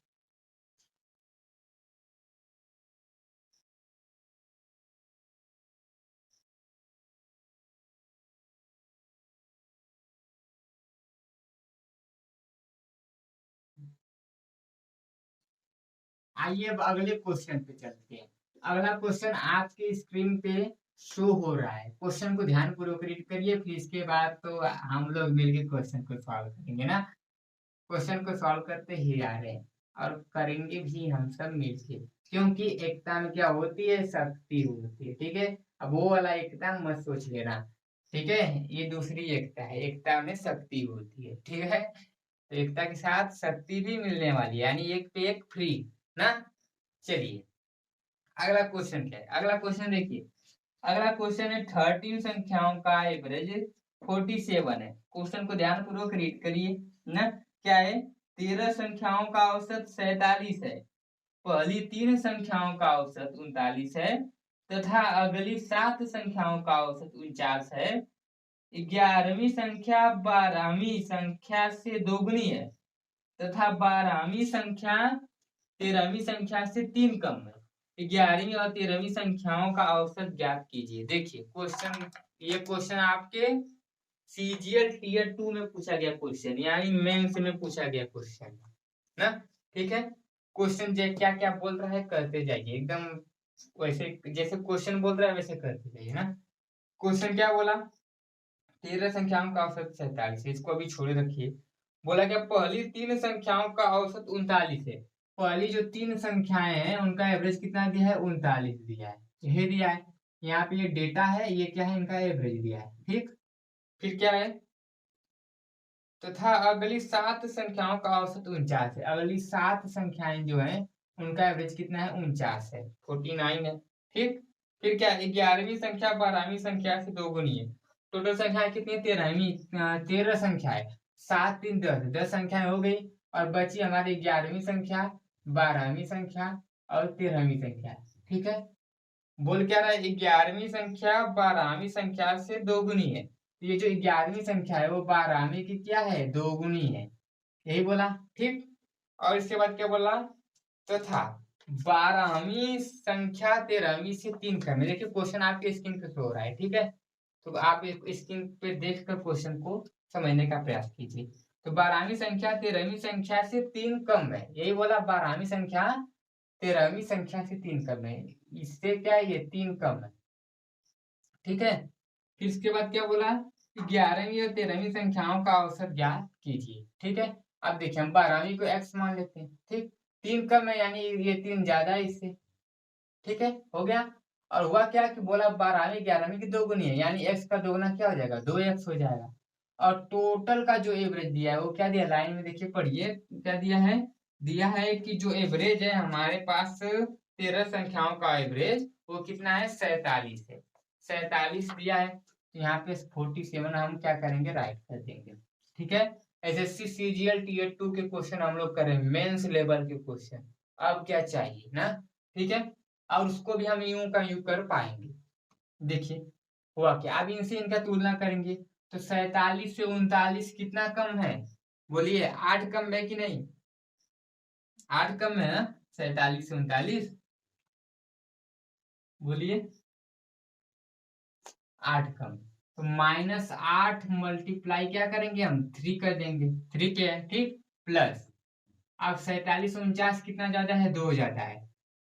आइए अब अगले क्वेश्चन पे चलते हैं। अगला क्वेश्चन आपके स्क्रीन पे शो हो रहा है, क्वेश्चन को ध्यानपूर्वक रीड करिए, फिर इसके बाद तो हम लोग मिलकर क्वेश्चन को सॉल्व करेंगे ना। क्वेश्चन को सॉल्व करते ही आ रहे हैं और करेंगे भी हम सब मिलके, क्योंकि एकता में क्या होती है, शक्ति होती है। ठीक है, अब वो वाला एकता मत सोच लेना। ठीक है, ये दूसरी एकता है, एकता में शक्ति होती है। ठीक है, तो एकता के साथ शक्ति भी मिलने वाली है, यानी एक पे एक फ्री ना। चलिए अगला क्वेश्चन क्या है, अगला क्वेश्चन देखिए। अगला क्वेश्चन है 13 संख्याओं का एवरेज 47 है। क्वेश्चन को ध्यानपूर्वक रीड करिए ना। क्या है, 13 संख्याओं का औसत 47 है, पहली 3 संख्याओं का औसत 39 है, तथा अगली 7 संख्याओं का औसत 49 है। 11वीं संख्या 12वीं संख्या से दोगुनी है, तथा 12वीं संख्या 13वीं संख्या से 3 कम है। 11वीं और 13वीं संख्याओं का औसत ज्ञात कीजिए। देखिए क्वेश्चन, ये क्वेश्चन आपके सीजीएल टीयर 2 में पूछा गया क्वेश्चन, यानी मेंस में पूछा गया क्वेश्चन ना। ठीक है, क्वेश्चन क्या क्या बोल रहा है करते जाइए, एकदम वैसे जैसे क्वेश्चन बोल रहा है वैसे करते जाइए ना। क्वेश्चन क्या बोला, 13 संख्याओं का औसत 47 है, इसको अभी छोड़े रखिए। बोला क्या, पहली 3 संख्याओं का औसत 39 है। पहली जो 3 संख्याएं हैं उनका एवरेज कितना दिया है, 39 दिया है, यही दिया है। यहाँ पे ये डेटा है, ये क्या है, इनका एवरेज दिया है। ठीक, फिर क्या है, तथा अगली 7 संख्याओं का औसत 49 है। अगली 7 संख्याएं जो है उनका एवरेज कितना है, 49 है, 49 है। ठीक, फिर क्या है, 11वीं संख्या 12वीं संख्या से दोगुनी है। टोटल संख्या कितनी है, 13 संख्या है, 7 3 10, 10 संख्याएं हो गई, और बची हमारी 11वीं संख्या, 12वीं संख्या और 13वीं संख्या। ठीक है, बोल क्या रहा है, 11वीं संख्या 12वीं संख्या से दोगुनी है। तो ये जो 11वीं संख्या है वो 12वीं की क्या है, दोगुनी है, यही बोला। ठीक, और इसके बाद क्या बोला, तथा 12वीं संख्या 13वीं से 3 कम है। देखिए क्वेश्चन आपके स्क्रीन पे शो हो रहा है। ठीक है, तो आप स्क्रीन पे देख कर क्वेश्चन को समझने का प्रयास कीजिए। तो 12वीं संख्या 13वीं संख्या से 3 कम है, यही बोला, 12वीं संख्या 13वीं संख्या से 3 कम है, इससे क्या है, ये 3 कम है। ठीक है, फिर इसके बाद क्या बोला, 11वीं और 13वीं संख्याओं का औसत ज्ञात कीजिए। ठीक है, अब देखिए हम 12वीं को x मान लेते हैं। ठीक, 3 कम है, यानी ये 3 ज्यादा है इससे। ठीक है, हो गया। और हुआ क्या कि बोला 12वीं 11वीं की दोगुनी है, यानी x का दोगुना क्या हो जाएगा, 2x हो जाएगा। और टोटल का जो एवरेज दिया है वो क्या दिया, लाइन में देखिए पढ़िए क्या दिया है। दिया है कि जो एवरेज है हमारे पास 13 संख्याओं का एवरेज वो कितना है, 47 है। 47 दिया है, तो यहाँ पे 47 हम क्या करेंगे, राइट कर देंगे। ठीक है, एसएससी सीजीएल टीयर 2 के क्वेश्चन हम लोग करें, मेंस लेवल के क्वेश्चन। अब क्या चाहिए ना। ठीक है, और उसको भी हम यूं का यूं कर पाएंगे। देखिए हुआ क्या, अब इनसे इनका तुलना करेंगे, तो 47 से 39 कितना कम है, बोलिए, 8 कम है कि नहीं, 8 कम है ना, 47 से 39, बोलिए, 8 कम। तो -8 मल्टीप्लाई क्या करेंगे हम, 3 कर देंगे, 3 के है। ठीक, प्लस, अब 47 49 कितना ज्यादा है, 2 ज्यादा है,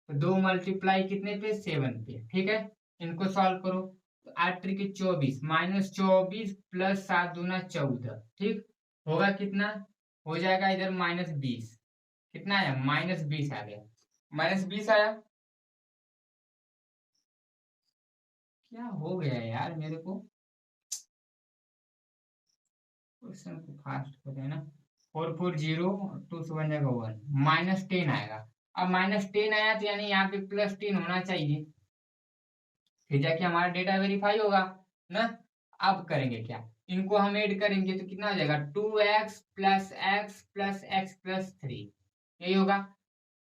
तो 2 मल्टीप्लाई कितने पे, 7 पे। ठीक है, इनको सॉल्व करो, तो 8 त्रिक 24, -24 प्लस 7 दूना 14। ठीक, होगा कितना, हो जाएगा इधर -20, कितना है, -20 आ गया, -20 आया। क्या हो गया यार मेरे को, क्वेश्चन को फास्ट करें ना। 440 2 से बन जाएगा 1 -10 आएगा। अब -10 आया तो यानी यहाँ पे +10 होना चाहिए, फिर जाके हमारा डेटा वेरीफाई होगा ना। अब करेंगे क्या, इनको हम ऐड करेंगे तो कितना हो जाएगा 2x plus x plus x plus 3, यही होगा।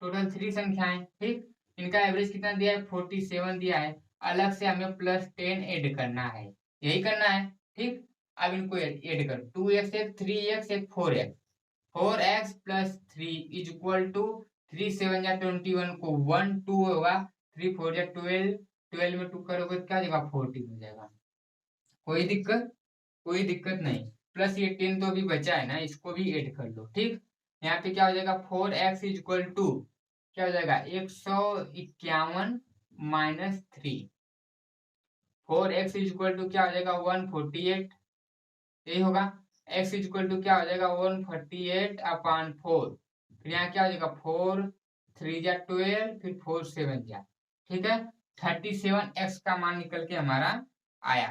टोटल 3 संख्याएं, ठीक। इनका एवरेज कितना दिया है 47 दिया है, अलग से हमें +10 ऐड करना है, यही करना है, ठीक। अब इनको ऐड कर 2x एक 3x एक 4x, 4x plus 3 is equal to 3 7 या 21 को 1 2 होगा, 3 4 या 12, 12 में 2 करोगे तो क्या हो जाएगा 40 हो जाएगा। कोई दिक्कत, कोई दिक्कत नहीं। प्लस ये 10 तो अभी बचा है ना, इसको भी ऐड कर लो, ठीक। यहाँ पे क्या हो जाएगा 4x इज इक्वल टू क्या हो जाएगा 151 -3, 4x इज इक्वल टू क्या हो जाएगा 148, यही होगा। x इज इक्वल टू क्या हो जाएगा 148/4, फिर यहाँ क्या हो जाएगा 4 3 जा 12, फिर 4 7 जा, ठीक है। 37x का मान निकल के हमारा आया,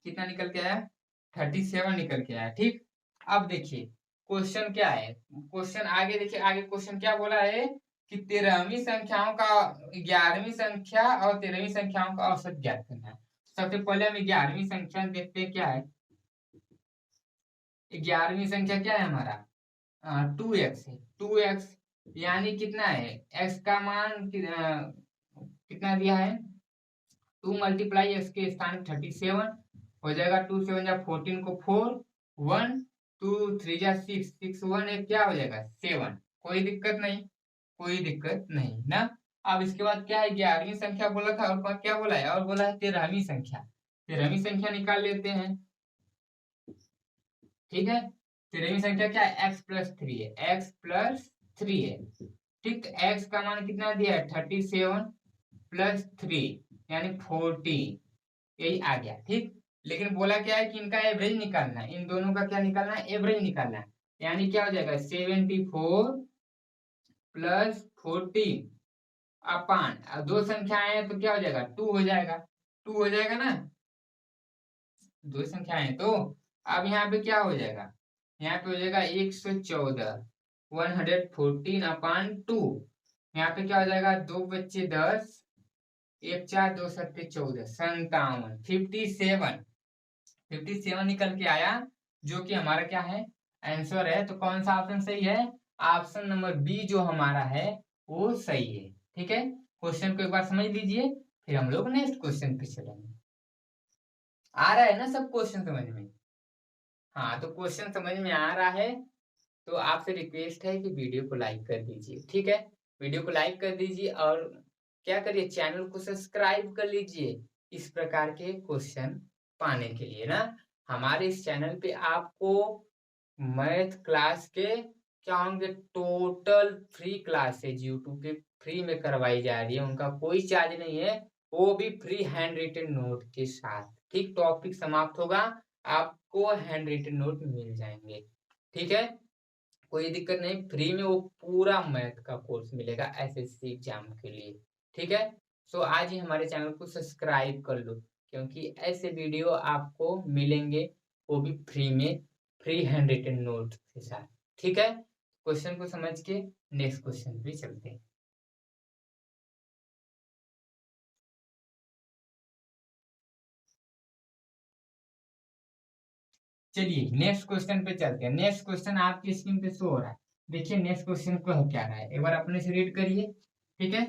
कितना निकल के आया 37 निकल के आया, ठीक। अब देखिए क्वेश्चन क्या है, क्वेश्चन आगे देखिए, आगे क्वेश्चन क्या बोला है कि 13वीं संख्याओं का 11वीं संख्या और 13वीं संख्याओं का औसत ज्ञात करना है। सबसे पहले हम 11वीं संख्या देखते हैं क्या है। 11वीं संख्या क्या है हमारा 2x है, 2x यानी कितना है x का मान कितना दिया है 2 मल्टीप्लाई एक्स के स्थान 37 हो जाएगा, 2 7 जा 14 को 4 1 2 3 जा 6 6 1 एक क्या हो जाएगा 7, कोई दिक्कत नहीं, कोई दिक्कत नहीं ना। अब इसके बाद क्या है 11वीं संख्या बोला था, और क्या बोला है, और बोला है 13वीं संख्या, 13वीं संख्या निकाल लेते हैं, ठीक है। 13वीं संख्या क्या है x प्लस 3 है, x प्लस 3 है, ठीक। x का मान कितना दिया है 37 प्लस 3 यानी 40, यही आ गया, ठीक। लेकिन बोला क्या है कि इनका एवरेज निकालना है, इन दोनों का क्या निकालना है एवरेज निकालना है, यानी क्या हो जाएगा 74 प्लस 14 अपान, दो संख्याएं हैं तो क्या हो जाएगा 2 हो जाएगा, 2 हो जाएगा ना, दो संख्याएं तो। अब यहाँ पे क्या हो जाएगा, यहाँ पे हो जाएगा 114 114/2, यहाँ पे क्या हो जाएगा 2 बच्चे 10 1 4 2 7 14 57 57 निकल के आया, जो कि हमारा क्या है आंसर है। तो कौन सा ऑप्शन सही है, ऑप्शन नंबर बी जो हमारा है वो सही है, ठीक है। क्वेश्चन को एक बार समझ लीजिए, फिर हम लोग नेक्स्ट क्वेश्चन पे चलेंगे। आ रहा है ना सब क्वेश्चन समझ में, हाँ तो क्वेश्चन समझ में आ रहा है तो आपसे रिक्वेस्ट है कि वीडियो को लाइक कर दीजिए, ठीक है। वीडियो को लाइक कर दीजिए और क्या करिए चैनल को सब्सक्राइब कर लीजिए इस प्रकार के क्वेश्चन पाने के लिए ना। हमारे इस चैनल पे आपको मैथ क्लास के क्या होंगे टोटल फ्री क्लासेज यूट्यूब पे फ्री में करवाई जा रही है, उनका कोई चार्ज नहीं है, वो भी फ्री हैंड रिटन नोट के साथ, ठीक। टॉपिक समाप्त होगा आपको हैंड रिटन नोट मिल जाएंगे, ठीक है। कोई दिक्कत नहीं, फ्री में वो पूरा मैथ का कोर्स मिलेगा एसएससी एग्जाम के लिए, ठीक है। सो आज ही हमारे चैनल को सब्सक्राइब कर लो, क्योंकि ऐसे वीडियो आपको मिलेंगे वो भी फ्री में, फ्री हैंड रिटन नोट के साथ, ठीक है। क्वेश्चन को समझ के नेक्स्ट क्वेश्चन पे चलते हैं। चलिए नेक्स्ट क्वेश्चन पे चलते हैं। नेक्स्ट क्वेश्चन आपकी स्क्रीन पे शो हो रहा है, देखिए नेक्स्ट क्वेश्चन को क्या रहा है, एक बार अपने से रीड करिए, ठीक है।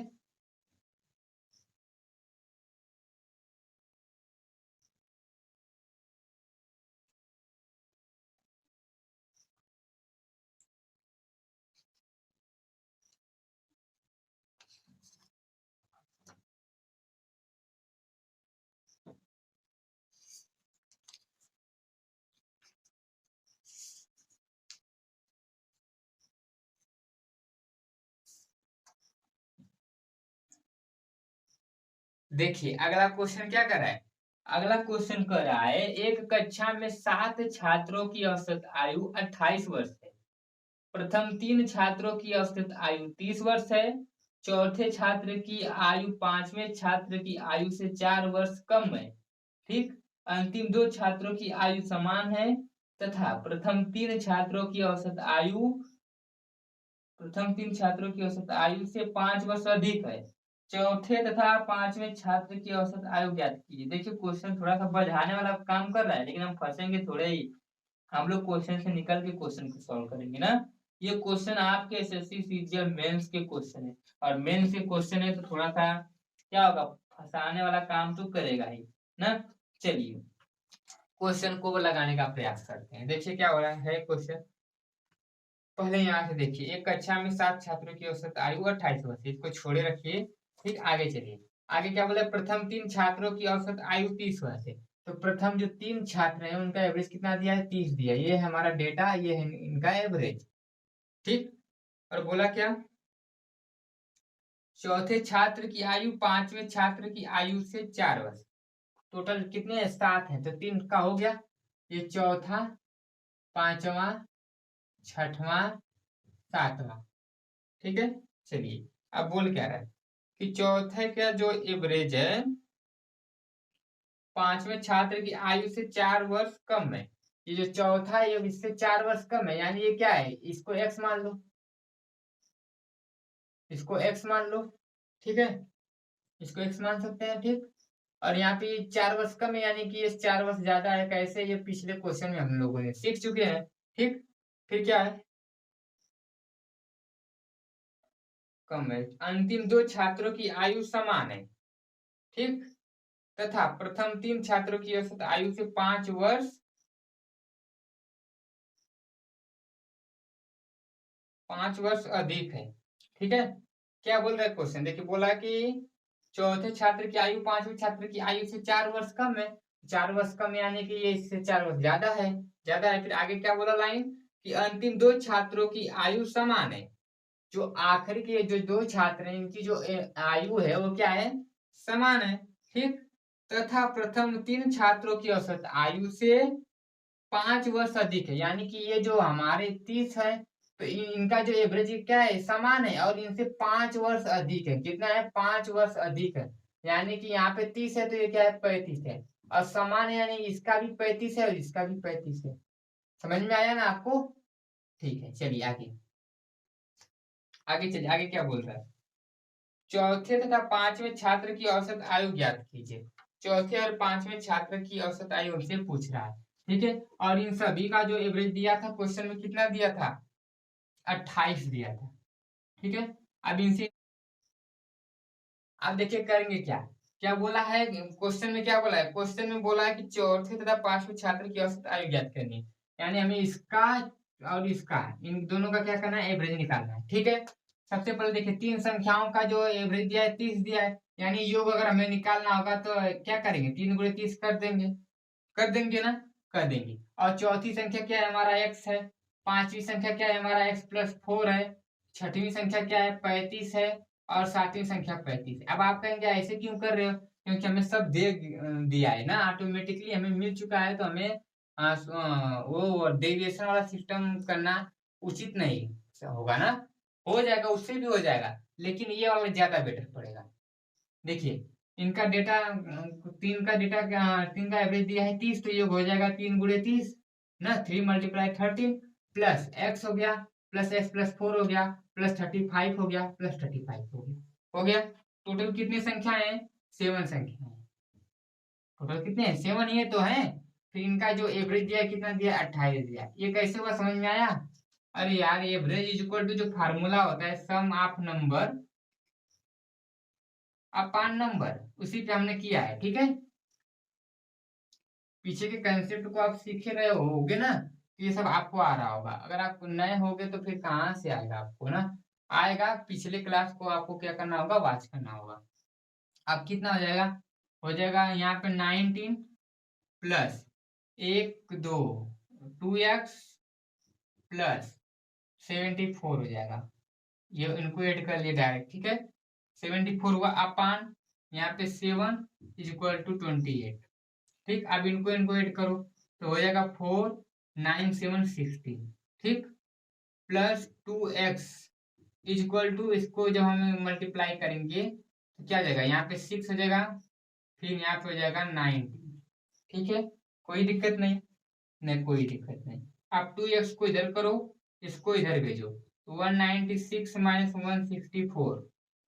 देखिए अगला क्वेश्चन क्या कर रहा है, अगला क्वेश्चन कर रहा है एक कक्षा में 7 छात्रों की औसत आयु 28 वर्ष है। प्रथम 3 छात्रों की औसत आयु 30 वर्ष है, चौथे छात्र की आयु 5वें छात्र की आयु से 4 वर्ष कम है, ठीक। अंतिम 2 छात्रों की आयु समान है, तथा प्रथम तीन छात्रों की औसत आयु से 5 वर्ष अधिक है। चौथे तथा पांचवें छात्र की औसत आयु ज्ञात कीजिए। देखिए क्वेश्चन थोड़ा सा बढ़ाने वाला काम कर रहा है, लेकिन हम फंसेंगे थोड़े ही। हम लोग क्वेश्चन से निकल के क्वेश्चन को सॉल्व करेंगे ना। ये क्वेश्चन आपके एसएससी सीजीएल मेंस के क्वेश्चन है, और मेंस के क्वेश्चन है तो थोड़ा सा क्या होगा, फंसाने वाला काम तो करेगा ही ना। चलिए क्वेश्चन को लगाने का प्रयास करते हैं। देखिए क्या हो रहा है क्वेश्चन। पहले यहाँ से देखिए, एक कक्षा में 7 छात्रों की औसत आयु 28 वर्ष, इसको छोड़े रखिए। ठीक, आगे चलिए। आगे क्या बोला, प्रथम 3 छात्रों की औसत आयु 30 वर्ष है। तो प्रथम जो 3 छात्र हैं उनका एवरेज कितना दिया है, 30 दिया है। ये है हमारा डेटा, ये है इनका एवरेज। ठीक, और बोला क्या, चौथे छात्र की आयु पांचवें छात्र की आयु से 4 वर्ष। टोटल कितने, 7 हैं, तो 3 का हो गया। ये चौथा, पांचवा, छठवां, सातवां। ठीक है, चलिए अब बोल क्या रहा है कि चौथे का जो एवरेज है पांचवें छात्र की आयु से 4 वर्ष कम है। ये जो चौथा है ये इससे 4 वर्ष कम है, यानी ये क्या है, इसको एक्स मान लो, इसको एक्स मान लो। ठीक है, इसको एक्स मान सकते हैं। ठीक, और यहाँ पे 4 वर्ष कम है, यानी कि ये 4 वर्ष ज्यादा है। कैसे, ये पिछले क्वेश्चन में हम लोगों ने सीख चुके हैं। ठीक, फिर क्या है, कम है। अंतिम 2 छात्रों की आयु समान है। ठीक, तथा प्रथम 3 छात्रों की औसत आयु से 5 वर्ष 5 वर्ष अधिक है। ठीक है, क्या बोल रहा है क्वेश्चन, देखिए बोला कि चौथे छात्र की आयु पांचवें छात्र की आयु से 4 वर्ष कम है। 4 वर्ष कम यानी कि ये इससे 4 वर्ष ज्यादा है, ज्यादा है। फिर आगे क्या बोला लाइन, कि अंतिम 2 छात्रों की आयु समान है। जो आखिरी के जो 2 छात्र हैं इनकी जो आयु है वो क्या है, समान है। ठीक, तथा प्रथम 3 छात्रों की औसत आयु से 5 वर्ष अधिक है, यानी कि ये जो हमारे 30 है तो इनका जो एवरेज क्या है, समान है, और इनसे 5 वर्ष अधिक है। कितना है, 5 वर्ष अधिक है। यानी कि यहाँ पे 30 है तो ये क्या है, 35 है। और समान है यानी इसका भी 35 है और इसका भी 35 है। समझ में आया ना आपको। ठीक है, चलिए आगे, आगे चलिए। आगे क्या बोल रहा है, चौथे तथा पांचवें छात्र की औसत आयु ज्ञात कीजिए। चौथे और पांचवें छात्र की औसत आयु उनसे पूछ रहा है। ठीक है, और इन सभी का जो एवरेज दिया था क्वेश्चन में, कितना दिया था, 28 दिया था। ठीक है, अब इनसे आप देखिए करेंगे क्या, क्या बोला है क्वेश्चन में, क्या बोला है क्वेश्चन में, बोला है कि चौथे तथा पांचवें छात्र की औसत आयु ज्ञात करनी है। यानी हमें इसका और इसका, इन दोनों का क्या करना है, एवरेज निकालना है। ठीक है, सबसे पहले देखिए, 3 संख्याओं का जो एवरेज दिया है 30 दिया है, यानी योग अगर हमें निकालना होगा तो क्या करेंगे, 3 × 30 कर देंगे, कर देंगे ना, कर देंगे। और चौथी संख्या क्या है, हमारा एक्स है। पांचवी संख्या क्या है, हमारा x+4 है। छठवीं संख्या क्या है, 35 है। और सातवीं संख्या 35 है। अब आप कहेंगे ऐसे क्यों कर रहे हो, क्योंकि हमें सब दे दिया है ना, ऑटोमेटिकली हमें मिल चुका है, तो हमें वो डेविएशन वाला सिस्टम करना उचित नहीं होगा ना। हो जाएगा, उससे भी हो जाएगा, लेकिन ये वाला ज्यादा बेटर पड़ेगा। देखिए इनका डेटा, 3 का एवरेज दिया है 30, तो ये हो जाएगा 3 × 30 ना, 3 × 13 प्लस एक्स हो गया, प्लस x+4 हो गया, प्लस 35 हो गया, प्लस 35 हो गया, हो गया। टोटल कितनी संख्या है, 7 संख्या है। टोटल कितने हैं, 7 ये तो है। फिर इनका जो एवरेज दिया है कितना दिया, 28 दिया। ये कैसे हुआ, समझ में आया। अरे यार, एवरेज इज इक्वल टू जो फार्मूला होता है, सम ऑफ नंबर अपान नंबर, उसी पे हमने किया है। ठीक है, पीछे के कंसेप्ट को आप सीखे रहे होगे ना, तो ये सब आपको आ रहा होगा। अगर आप नए होगे तो फिर कहाँ से आएगा आपको ना, आएगा। पिछले क्लास को आपको क्या करना होगा, वॉच करना होगा। अब कितना हो जाएगा, हो जाएगा यहाँ पे 19 प्लस 1 2 2x प्लस 74 हो जाएगा। ये इनको ऐड कर लिए डायरेक्ट। ठीक है, 74 हुआ अपान यहाँ पे 7 = 28। ठीक, अब इनको इनको ऐड करो तो हो जाएगा 4 9 7 16। ठीक, प्लस 2x = इसको जब हम मल्टीप्लाई करेंगे तो क्या हो जाएगा, यहाँ पे 6 हो जाएगा, फिर यहाँ पे हो जाएगा 90। ठीक है, कोई दिक्कत नहीं। नहीं कोई दिक्कत नहीं। आप 2x को इधर करो, इसको इधर भेजो, 196 माइनस 164,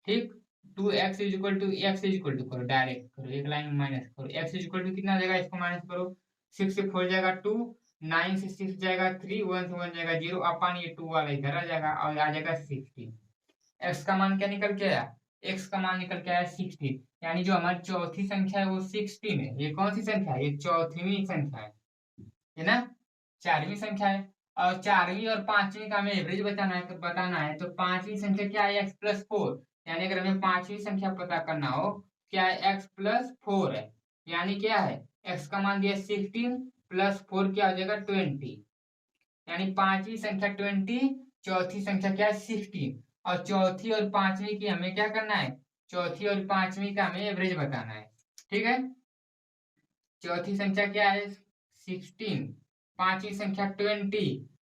ठीक। 2x is equal to x is equal to करो, डायरेक्ट करो, एक लाइन में माइनस करो, x इज इक्वल टू कितना आ जाएगा, इसको माइनस करो, 6 से 4 जाएगा 2, 9 से 6 जाएगा 3, 1 से 1 जाएगा 0, अपन ये 2 वाला इधर आ जाएगा और आ जाएगा 16। x का मान क्या निकल के आया, x का मान निकल के आया 16, यानी जो हमारी चौथी संख्या है वो 16 है। ये कौन सी संख्या है, ये चौथीवीं संख्या है ना, चारवीं संख्या है। और चारवीं और पांचवी का हमें एवरेज बताना है तो पांचवी संख्या क्या है, x प्लस 4, यानी अगर हमें पांचवी संख्या पता करना हो, क्या है, x प्लस 4 है, यानी क्या है, x का मान दिया 16 प्लस 4 क्या हो जाएगा 20, यानी पांचवी संख्या 20, चौथी संख्या क्या है 16, और चौथी और पांचवी की हमें क्या करना है, चौथी और पांचवी का हमें एवरेज बताना है, ठीक है। चौथी संख्या क्या है 16, पांचवी संख्या 20,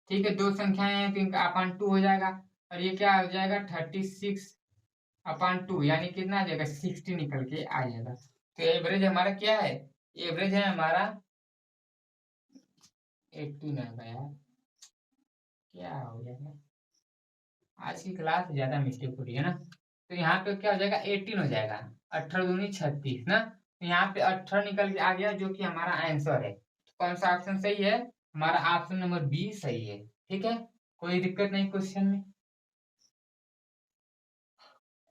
ठीक है, दो संख्याएं हैं तो इनका अपान 2 हो जाएगा, और ये क्या हो जाएगा 36 अपान 2, यानी कितना आ जाएगा 60 निकल के आ जाएगा। तो एवरेज हमारा क्या है, एवरेज है हमारा 18 आ गया, क्या हो गया, आज की क्लास ज्यादा मिस्टेक हो रही है ना। तो यहाँ पे क्या हो जाएगा 18 हो जाएगा, 18 दूनी 36 ना, तो यहाँ पे 18 निकल के आ गया जो कि हमारा आंसर है। तो कौन सा ऑप्शन सही है, हमारा ऑप्शन नंबर बी सही है, ठीक है। कोई दिक्कत नहीं क्वेश्चन में,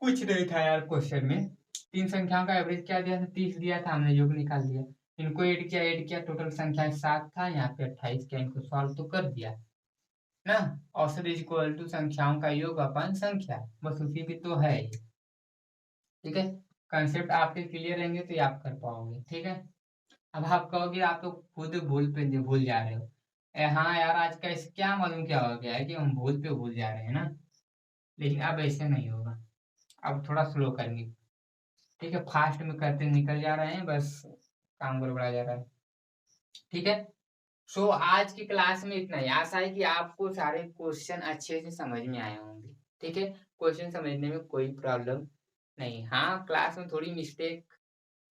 कुछ नहीं था यार क्वेश्चन में, तीन संख्याओं का एवरेज क्या दिया था, 30 दिया था, हमने योग निकाल दिया, इनको ऐड किया टोटल संख्या 7 था, यहाँ पे 28 किया, इनको सॉल्व तो कर दिया ना। औसत इज इक्वल टू संख्याओं का योग अपन संख्या, बस उसी भी तो है ये, ठीक है। कंसेप्ट आपके क्लियर रहेंगे तो ये आप कर पाओगे, ठीक है। अब आप कहोगे आप तो खुद भूल जा रहे हो, हाँ यार आज का इस क्या मालूम क्या हो गया है कि हम भूल जा रहे हैं ना, लेकिन अब ऐसे नहीं होगा, अब थोड़ा स्लो करेंगे, ठीक है, फास्ट में करते निकल जा रहे हैं, बस काम गड़बड़ा जा रहा है, ठीक है। सो आज की क्लास में इतना ही, आशा है कि आपको सारे क्वेश्चन अच्छे से समझ में आए होंगे, ठीक है, क्वेश्चन समझने में कोई प्रॉब्लम नहीं। हाँ क्लास में थोड़ी मिस्टेक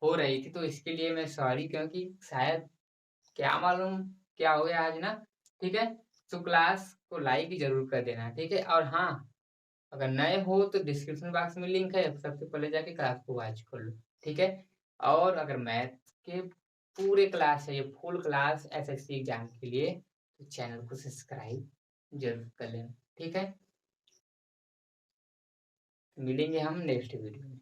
हो रही थी तो इसके लिए मैं सॉरी, क्योंकि शायद क्या मालूम क्या हो गया आज ना, ठीक है। तो क्लास को लाइक जरूर कर देना, ठीक है। और हाँ अगर नए हो तो डिस्क्रिप्शन बॉक्स में लिंक है, सबसे पहले जाके क्लास को वॉच कर लो, ठीक है। और अगर मैथ के पूरे क्लास है, ये फुल क्लास एसएससी एग्जाम के लिए, तो चैनल को सब्सक्राइब जरूर कर लेना, ठीक है। मिलेंगे हम नेक्स्ट वीडियो में।